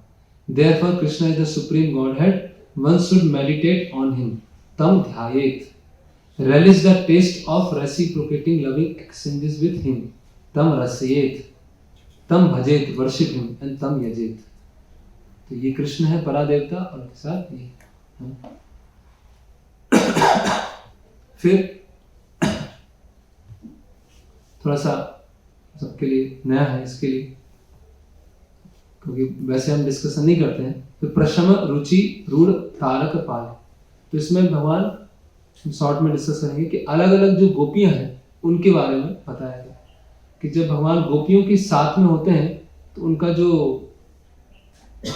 B: Therefore Krishna is the supreme Godhead. One should meditate on him. Tam dhyayet. Relish the taste of reciprocating loving exchanges with him. Tam rasayet. Tam bhajet, worship him, and tam yajet. तो ये कृष्ण है परा देवता, और उनके साथ ये फिर थोड़ा सा सबके लिए नया है, इसके लिए, क्योंकि वैसे हम डिस्कशन नहीं करते हैं। तो प्रशम रुचि रूढ़ तारक पाल, तो इसमें भगवान शॉर्ट में डिस्कस करेंगे कि अलग अलग जो गोपियां हैं उनके बारे में बताया गया कि जब भगवान गोपियों के साथ में होते हैं तो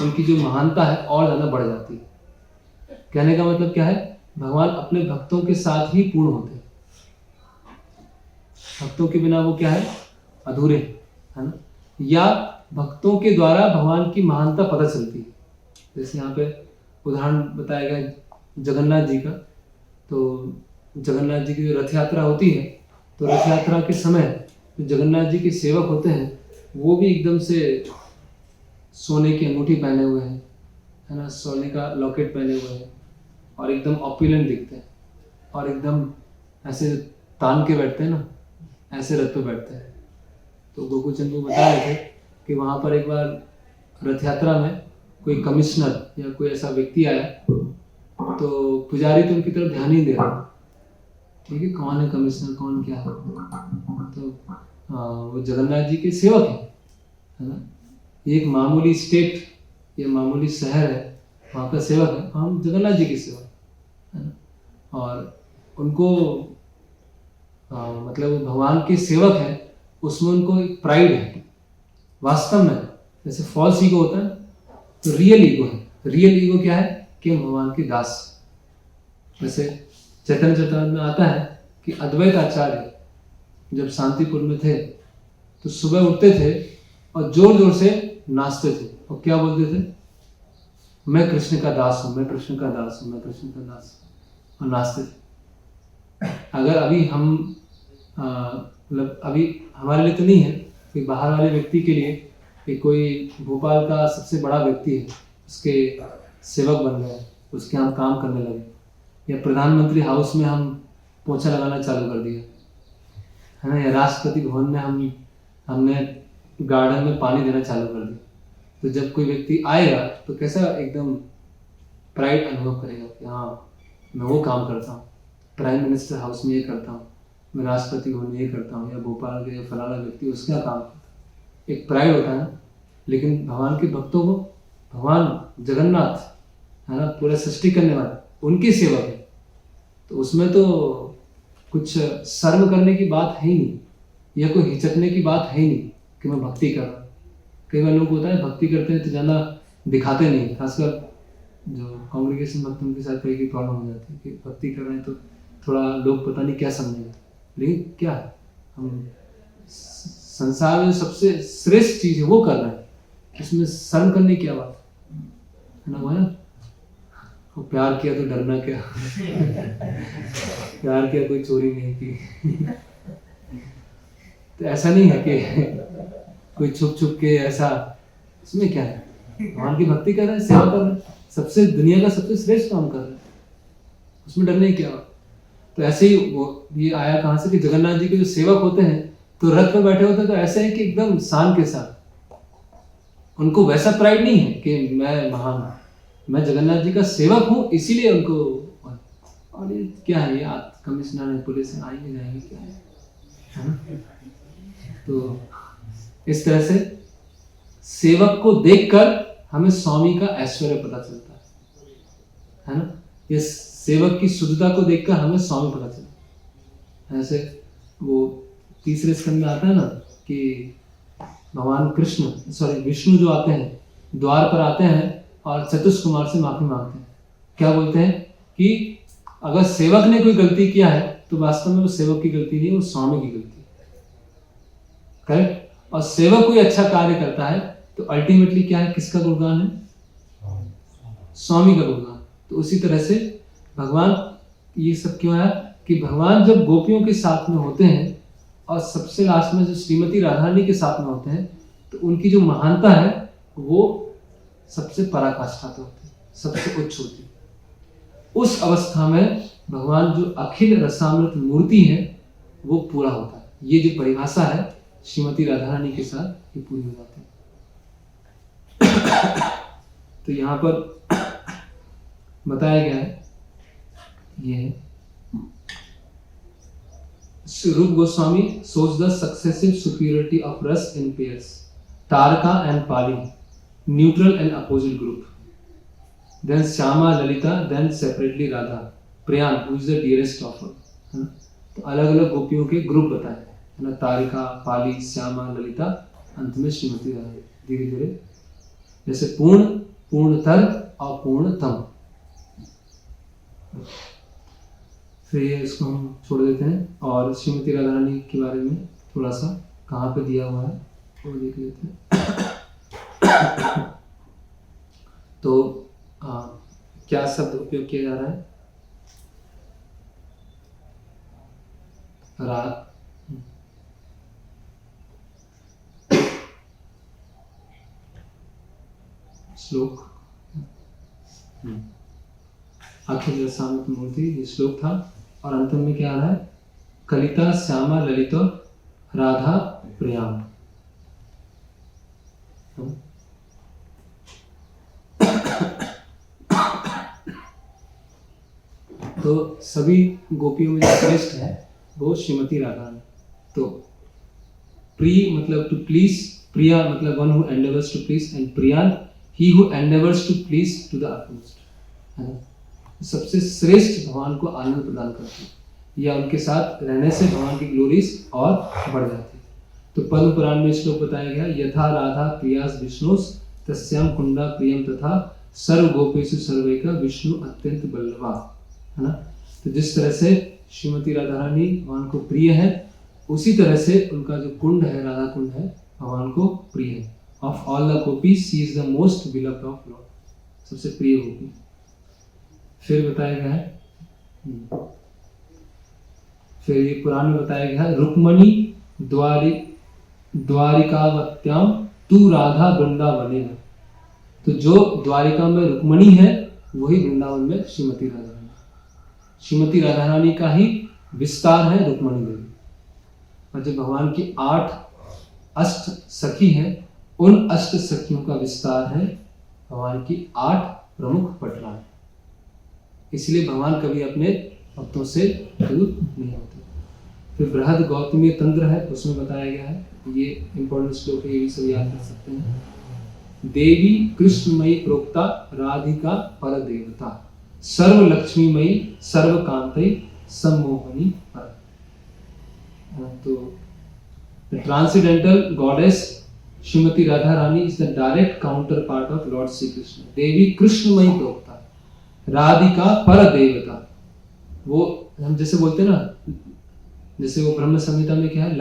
B: उनकी जो महानता है और ज़्यादा बढ़ जाती है। कहने का मतलब क्या है? भगवान अपने भक्तों के साथ ही पूर्ण होते हैं, भक्तों के बिना वो क्या है? अधूरे, है ना? या भक्तों के द्वारा भगवान की महानता पता चलती है। जैसे यहाँ पे उदाहरण बताया गया जगन्नाथ जी का। तो जगन्नाथ जी की जो रथ यात्रा होती है, तो रथ यात्रा के समय जो जगन्नाथ जी के सेवक होते हैं वो भी एकदम से सोने की अंगूठी पहने हुए हैं, है ना, सोने का लॉकेट पहने हुए हैं, और एकदम ऑपुलेंट दिखते हैं, और एकदम ऐसे तान के बैठते हैं ना, ऐसे रथ पे बैठते हैं। तो गोकुल चंद को बता रहे थे कि वहाँ पर एक बार रथ यात्रा में कोई कमिश्नर या कोई ऐसा व्यक्ति आया, तो पुजारी तो उनकी तरफ ध्यान ही दे रहा, ठीक है, कौन है कमिश्नर, कौन क्या है। तो वो जगन्नाथ जी के सेवक है ना, एक मामूली स्टेट या मामूली शहर है, वहाँ का सेवक है, हम जगन्नाथ जी के सेवक है ना, और उनको मतलब भगवान के सेवक है, उसमें उनको एक प्राइड है। वास्तव में जैसे फॉल्स ईगो होता है, तो रियल ईगो है। रियल ईगो क्या है? कि भगवान के दास। जैसे चैतन्य चरितामृत में आता है कि अद्वैत आचार्य जब शांतिपुर में थे तो सुबह उठते थे और जोर जोर से नाचते थे, और क्या बोलते थे? मैं कृष्ण का दास हूँ, मैं कृष्ण का दास हूँ, मैं कृष्ण का दास हूँ, और नाचते थे। अगर अभी हम मतलब अभी हमारे लिए तो नहीं है, कोई बाहर वाले व्यक्ति के लिए कि कोई भोपाल का सबसे बड़ा व्यक्ति है, उसके सेवक बन गए, उसके हम काम करने लगे, या प्रधानमंत्री हाउस में हम पोछा लगाना चालू कर दिया, है ना, या राष्ट्रपति भवन में हमने गार्डन में पानी देना चालू कर दिया, तो जब कोई व्यक्ति आएगा तो कैसा एकदम प्राइड अनुभव करेगा कि हाँ मैं वो काम करता हूँ, प्राइम मिनिस्टर हाउस में ये करता हूँ, मैं राष्ट्रपति भवन में ये करता हूँ, या भोपाल के फलाना व्यक्ति उसका काम करता है। एक प्राइड होता है ना। लेकिन भगवान के भक्तों को भगवान जगन्नाथ, है ना, पूरा सृष्टि करने वाले, उनके सेवक है, तो उसमें तो कुछ शर्म करने की बात है ही नहीं, या कोई हिचकने की बात है ही नहीं कि मैं भक्ति कर रहा हूँ। कई बार लोग होता है भक्ति करते हैं तो ज़्यादा दिखाते नहीं, खासकर जो कांग्रेगेशन भक्त उनके साथ कई प्रॉब्लम हो जाती है कि भक्ति कर रहे हैं तो थोड़ा लोग पता नहीं क्या समझेंगे। लेकिन क्या है, हम संसार में सबसे श्रेष्ठ चीज़ है वो कर रहे हैं, इसमें शर्म करने की क्या बात है ना। वो है वो प्यार किया तो डरना क्या प्यार किया कोई चोरी नहीं की तो ऐसा नहीं है कि कोई छुप छुप के ऐसा, इसमें क्या है, भगवान की भक्ति कर रहे हैं, सेवा कर रहे हैं, सबसे दुनिया का सबसे श्रेष्ठ काम कर रहे हैं, उसमें डरने की क्या बात। तो ऐसे ही वो ये आया कहाँ से कि जगन्नाथ जी के जो सेवक होते हैं तो रथ में बैठे होते हैं, तो ऐसे है कि एकदम शान के साथ, उनको वैसा प्राइड नहीं है कि मैं महान हूँ, मैं जगन्नाथ जी का सेवक हूँ इसीलिए उनको। और ये क्या है, ये कमिश्नर है, पुलिस है, आएंगे जाएंगे क्या है। तो इस तरह से सेवक को देखकर हमें स्वामी का ऐश्वर्य पता चलता है ना। ये सेवक की शुद्धता को देखकर हमें स्वामी पता चला। ऐसे वो तीसरे स्कंद में आता है ना कि भगवान विष्णु जो आते हैं, द्वार पर आते हैं और चतुष कुमार से माफी मांगते हैं। क्या बोलते हैं कि अगर सेवक ने कोई गलती किया है तो वास्तव में वो सेवक की गलती नहीं, वो स्वामी की गलती है। करेक्ट। और सेवक कोई अच्छा कार्य करता है तो अल्टीमेटली क्या है, किसका गुणगान है? स्वामी का गुणगान। तो उसी तरह से भगवान, ये सब क्यों है कि भगवान जब गोपियों के साथ में होते हैं और सबसे लास्ट में जो श्रीमती राधा रानी के साथ में होते हैं, तो उनकी जो महानता है वो सबसे पराकाष्ठा पे होती है, सबसे उच्च होती है। उस अवस्था में भगवान जो अखिल रसामृत मूर्ति है वो पूरा होता है। ये जो परिभाषा है श्रीमती राधा रानी के साथ ये पूरी हो जाती है। तो यहाँ पर बताया गया है, ये है Rupa Goswami shows the successive superiority of ras in pairs, Taraka and Pali, neutral and opposite group. Then Shyama, Lalita, then separately Radha, Priyan, who is the dearest of all. तो अलग अलग गोपियों के ग्रुप बताए है ना, तारिका, पाली, श्यामा, ललिता, अंत में श्रीमती राधा। धीरे धीरे जैसे पूर्ण, पूर्णतर और पूर्णतम। फिर ये इसको हम छोड़ देते हैं और श्रीमती राधा रानी के बारे में थोड़ा सा कहाँ पे दिया हुआ है वो देख लेते हैं। तो क्या शब्द उपयोग किया जा रहा है? रात, श्लोक, अखिल रसामृत मूर्ति, ये श्लोक था। और अंत में क्या आ रहा है? कलिता, श्यामा, ललित, राधा, प्रियाम। तो सभी गोपियों में जो श्रेष्ठ है वो श्रीमती राधा रानी। तो प्रिय मतलब टू प्लीज, प्रिया मतलब one who endeavours to please, and प्रियान he who endeavours to please to the utmost, है ना। सबसे श्रेष्ठ भगवान को आनंद प्रदान करती है, या उनके साथ रहने से भगवान की ग्लोरीज और बढ़ जाती है। तो पद्म पुराण में श्लोक बताया गया, यथा राधा प्रियास विष्णुस तस्याम कुंडा प्रियम तथा सर्व गोपेशु सर्वैका विष्णु अत्यंत बल्लभा, है ना। तो जिस तरह से श्रीमती राधा रानी भगवान को प्रिय है, उसी तरह से उनका जो कुंड है, राधा कुंड है, भगवान को प्रिय है। Of all the gopis she is the most beloved of Lord, सबसे प्रिय गोपी। फिर बताया गया है, फिर ये पुराण में बताया गया है, रुक्मणी द्वारिकावत्याम तू राधा वृंदावने। तो जो द्वारिका में रुक्मणी है वही वृंदावन में श्रीमती राधा रानी। श्रीमती राधा रानी का ही विस्तार है रुक्मणी देवी। और जो भगवान की 8 अष्ट सखी हैं, उन अष्ट सखियों का विस्तार है भगवान की 8 प्रमुख पटराएं। इसलिए भगवान कभी अपने भक्तों से दूर नहीं होते। फिर बृहद गौतमी तंत्र है, उसमें बताया गया है, ये इंपॉर्टेंट श्लोक है, ये भी सब याद कर सकते हैं। देवी कृष्णमयी प्रोक्ता राधिका पर देवता, सर्व लक्ष्मीमयी सर्व कांतई सम्मोहनी पर। तो the transcendental goddess Shrimati Radha Rani is the direct counterpart of Lord Shri Krishna. देवी कृष्णमयी प्रोक्ता, राधिका पर देवता। वो हम जैसे बोलते हैं ना, जैसे वो ब्रह्म संहिता में क्या है,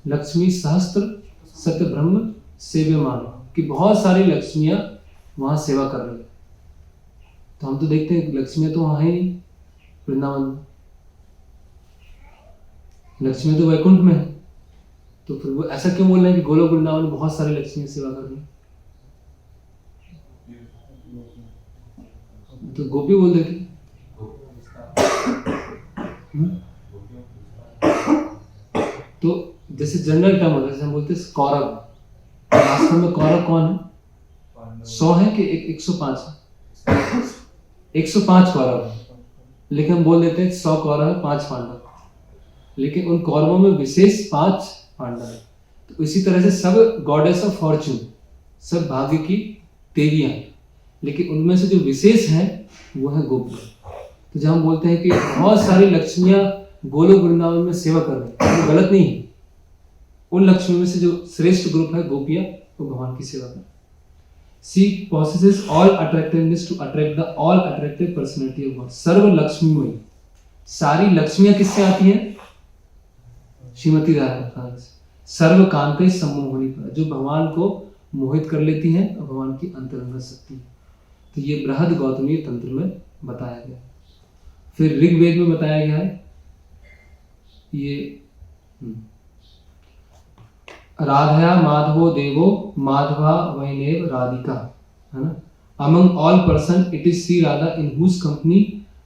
B: लक्ष्मी सहस्त्र सत्य ब्रह्म सेव्यमान, कि बहुत सारी लक्ष्मियां वहां सेवा कर रही है। तो हम तो देखते हैं लक्ष्मियां तो वहां है नहीं वृंदावन में, लक्ष्मी तो वैकुंठ में है। तो फिर वो ऐसा क्यों बोल रहे हैं कि गोलोक वृंदावन में बहुत सारी लक्ष्मियां सेवा कर रही है? तो गोपी बोल देती। तो जैसे जनरल टर्म होता है, जैसे हम बोलते हैं कौरव, वास्तव में कौरव कौन है? 100 है कि 105 है? 105 कौरव है, लेकिन हम बोल देते हैं 100 कौरव है, 5 पांडव। लेकिन उन कौरवों में विशेष 5 पांडव है। तो इसी तरह से सब गॉडेस ऑफ फॉर्चून, सब भाग्य की देवियां हैं, लेकिन उनमें से जो विशेष हैं वो है गोपियाँ। तो जब हम बोलते हैं कि बहुत सारी लक्ष्मियाँ गोलोक वृंदावन में सेवा कर रही हैं, तो गलत नहीं है। उन लक्ष्मियों में से जो श्रेष्ठ ग्रुप है गोपियाँ, वो भगवान की सेवा कर रही हैं। She possesses all attractiveness to attract the all attractive personality of God. सर्व लक्ष्मीमयी, सारी लक्ष्मियां किससे आती हैं? श्रीमती राधा से। सर्व कांते सम्मोहनी पर, जो भगवान को मोहित कर लेती हैं और भगवान की अंतरंग शक्ति। तो ये बृहद गौतमी तंत्र में बताया गया। फिर ऋग्वेद में बताया गया है ये राधया माधवो देवो माधवा वैनेव राधिका, है ना। Among all person it is she Radha in whose company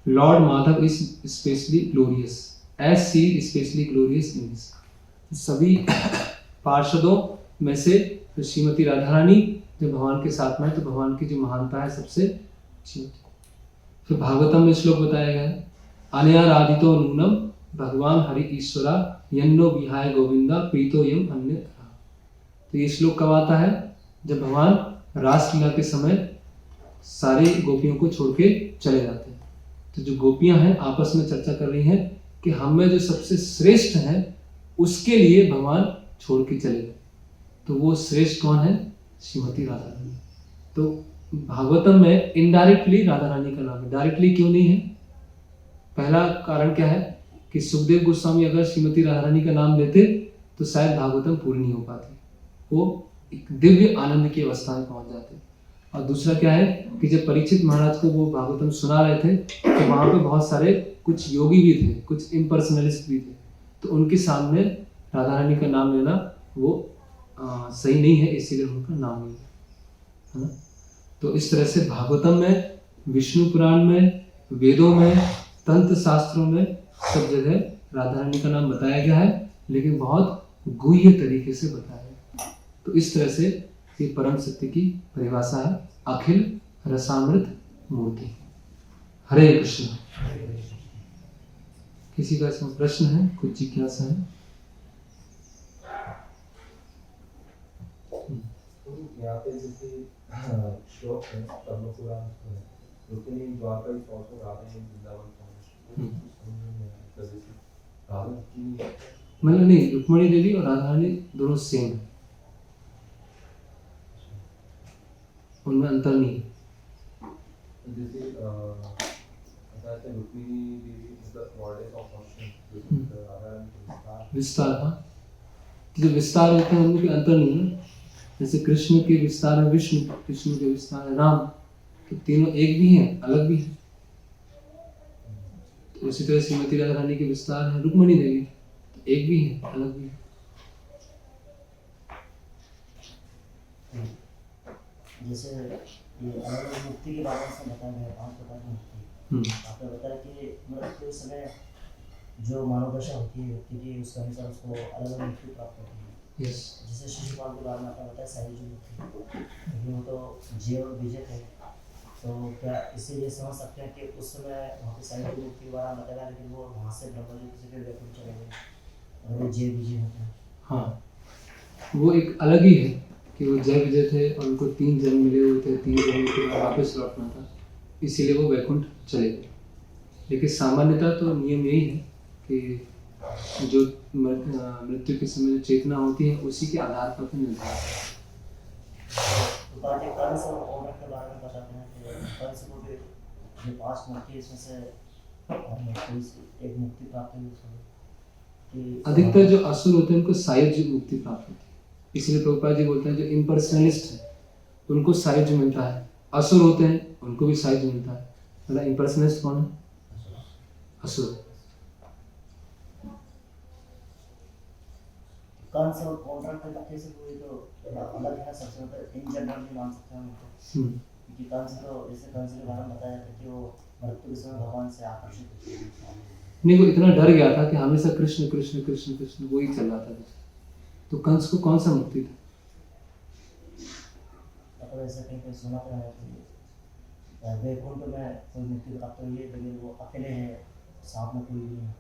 B: lord Madhava is specially glorious as she specially glorious in his. सभी पार्षदों में से श्रीमती राधा रानी जब भगवान के साथ में है तो भगवान की जो महानता है सबसे अच्छी होती है। फिर भागवतम में श्लोक बताया गया है अनया राधितो नूनम भगवान हरि ईश्वरा यन्नो विहाय गोविंदा प्रीतो यम अन्य। तो ये श्लोक कब आता है? जब भगवान रासलीला के समय सारे गोपियों को छोड़ के चले जाते हैं। तो जो गोपियां हैं आपस में चर्चा कर रही हैं कि हम में जो सबसे श्रेष्ठ है उसके लिए भगवान छोड़ के चले गए। तो वो श्रेष्ठ कौन है? श्रीमती राधा रानी। तो भागवतम में इनडायरेक्टली राधा रानी का नाम है, डायरेक्टली क्यों नहीं है? पहला कारण क्या है कि सुखदेव गोस्वामी अगर श्रीमती राधा रानी का नाम लेते तो शायद भागवतम पूरी नहीं हो पाती, वो एक दिव्य आनंद की अवस्था में पहुंच जाते। और दूसरा क्या है कि जब परीक्षित महाराज को वो भागवतम सुना रहे थे तो वहाँ पे बहुत सारे कुछ योगी भी थे, कुछ इम्पर्सनलिस्ट भी थे, तो उनके सामने राधा रानी का नाम लेना वो सही नहीं है, इसीलिए उनका नाम नहीं है ना। तो इस तरह से भागवतम में, विष्णु पुराण में, वेदों में, तंत्र शास्त्रों में सब जगह राधा रानी का नाम बताया गया है, लेकिन बहुत गुह्य तरीके से बताया है। तो इस तरह से ये परम सत्य की परिभाषा है, अखिल रसामृत मूर्ति। हरे कृष्ण। किसी का इसमें प्रश्न है, कुछ जिज्ञासा है?
D: यहाँ पे जैसे श्लोक है पद्म पुराण में, रुक्मिणी द्वारका इज आल्सो राधा इन वृंदावन राधा की
B: मतलब नहीं, रुक्मिणी देवी और राधा रानी दोनों सेम है, उनमें अंतर नहीं है।
D: जैसे Rukmini Devi is the goddess of option, Radha Rani
B: विस्तार, हाँ, जो विस्तार होते हैं उनमें कोई अंतर नहीं है ना। जैसे कृष्ण के विस्तार है विष्णु, कृष्ण के विस्तार है राम, तो तीनों एक भी हैं, अलग भी हैं। तो उसी तरह श्रीमती राधा रानी के विस्तार है रुक्मिणी देवी, तो एक भी है, अलग भी है।
E: जैसे ये अलग मुक्ति के बारे में बताया गया, 5 प्रकार की मुक्ति। आपने बताया कि मतलब कोई समय जो मानव दशा होती है व्यक्ति की, उसके अनुसार उसको अलग अलग मुक्ति प्राप्त होती है।
B: यस,
E: जैसे शिशुपाल के बारे में आपने बताया साहिज मुक्ति, लेकिन वो तो जय और विजय थे, तो क्या इसीलिए समझ सकते हैं कि उस समय वहाँ पे साहिज मुक्ति के बारे में बताया, लेकिन वो वहाँ से ब्रह्मा जी किसी के वैकुंठ चले गए और वो जय विजय होते हैं।
B: हाँ, वो एक अलग ही है कि वो जय विजय थे और उनको 3 जन्म मिले हुए थे, 3 जन्म के बाद वापस लौटना था, इसीलिए वो वैकुंठ चले गए। लेकिन सामान्यतः तो नियम यही है कि जो मृत्यु के समय जो चेतना होती है उसी के आधार पर निर्धारित है।
E: तो बात एक कंस और ओमर के बारे में बताते हैं कि कंस को भी जो 5 मुक्ति इसमें से एक मुक्ति प्राप्त हुई कि
B: अधिकतर जो असुर होते हैं उनको सायुज्य मुक्ति प्राप्त होती है, इसलिए प्रभुपाद जी बोलते हैं जो इम्पर्सनलिस्ट है उनको सायुज्य मिलता है, असुर होते हैं उनको भी सायुज्य मिलता है। मतलब इम्पर्सनलिस्ट कौन है? असुर।
E: कंस और कॉन्ट्रैक्ट का कैसे कोई तो अलग है, सबसे मतलब इन जनरल भी मान सकते हैं उनको, क्योंकि कंस तो जैसे कंस के बारे में बताया जाता है कि वो मृत्यु के समय भगवान से आकर्षित होते हैं। नहीं,
B: वो इतना डर गया था कि हमेशा कृष्ण कृष्ण कृष्ण कृष्ण वही चल रहा था, तो कंस को कौन सा मुक्ति था?
E: मतलब ऐसा कहीं पे सुना था कि वैकुंठ में कोई मुक्ति प्राप्त हुई है, लेकिन वो अकेले हैं, साथ में कोई नहीं है।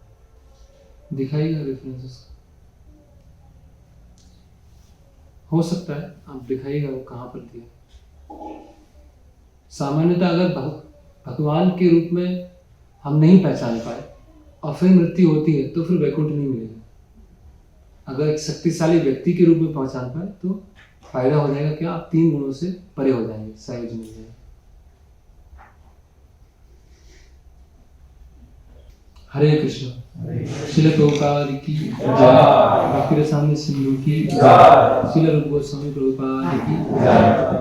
B: दिखाइएगा रेफरेंसेस, हो सकता है आप दिखाइएगा वो कहाँ पर दिया। सामान्यतः अगर भगवान के रूप में हम नहीं पहचान पाए और फिर मृत्यु होती है तो फिर वैकुंठ नहीं मिलेगा। अगर एक शक्तिशाली व्यक्ति के रूप में पहचान पाए तो फायदा हो जाएगा क्या, आप 3 गुणों से परे हो जाएंगे, सहज मिल जाएगा। हरे कृष्ण। श्रील प्रभुपाद की जय। भक्ति रसामृत सिंधु की जय। श्रील रूप गोस्वामी प्रभुपाद की जय।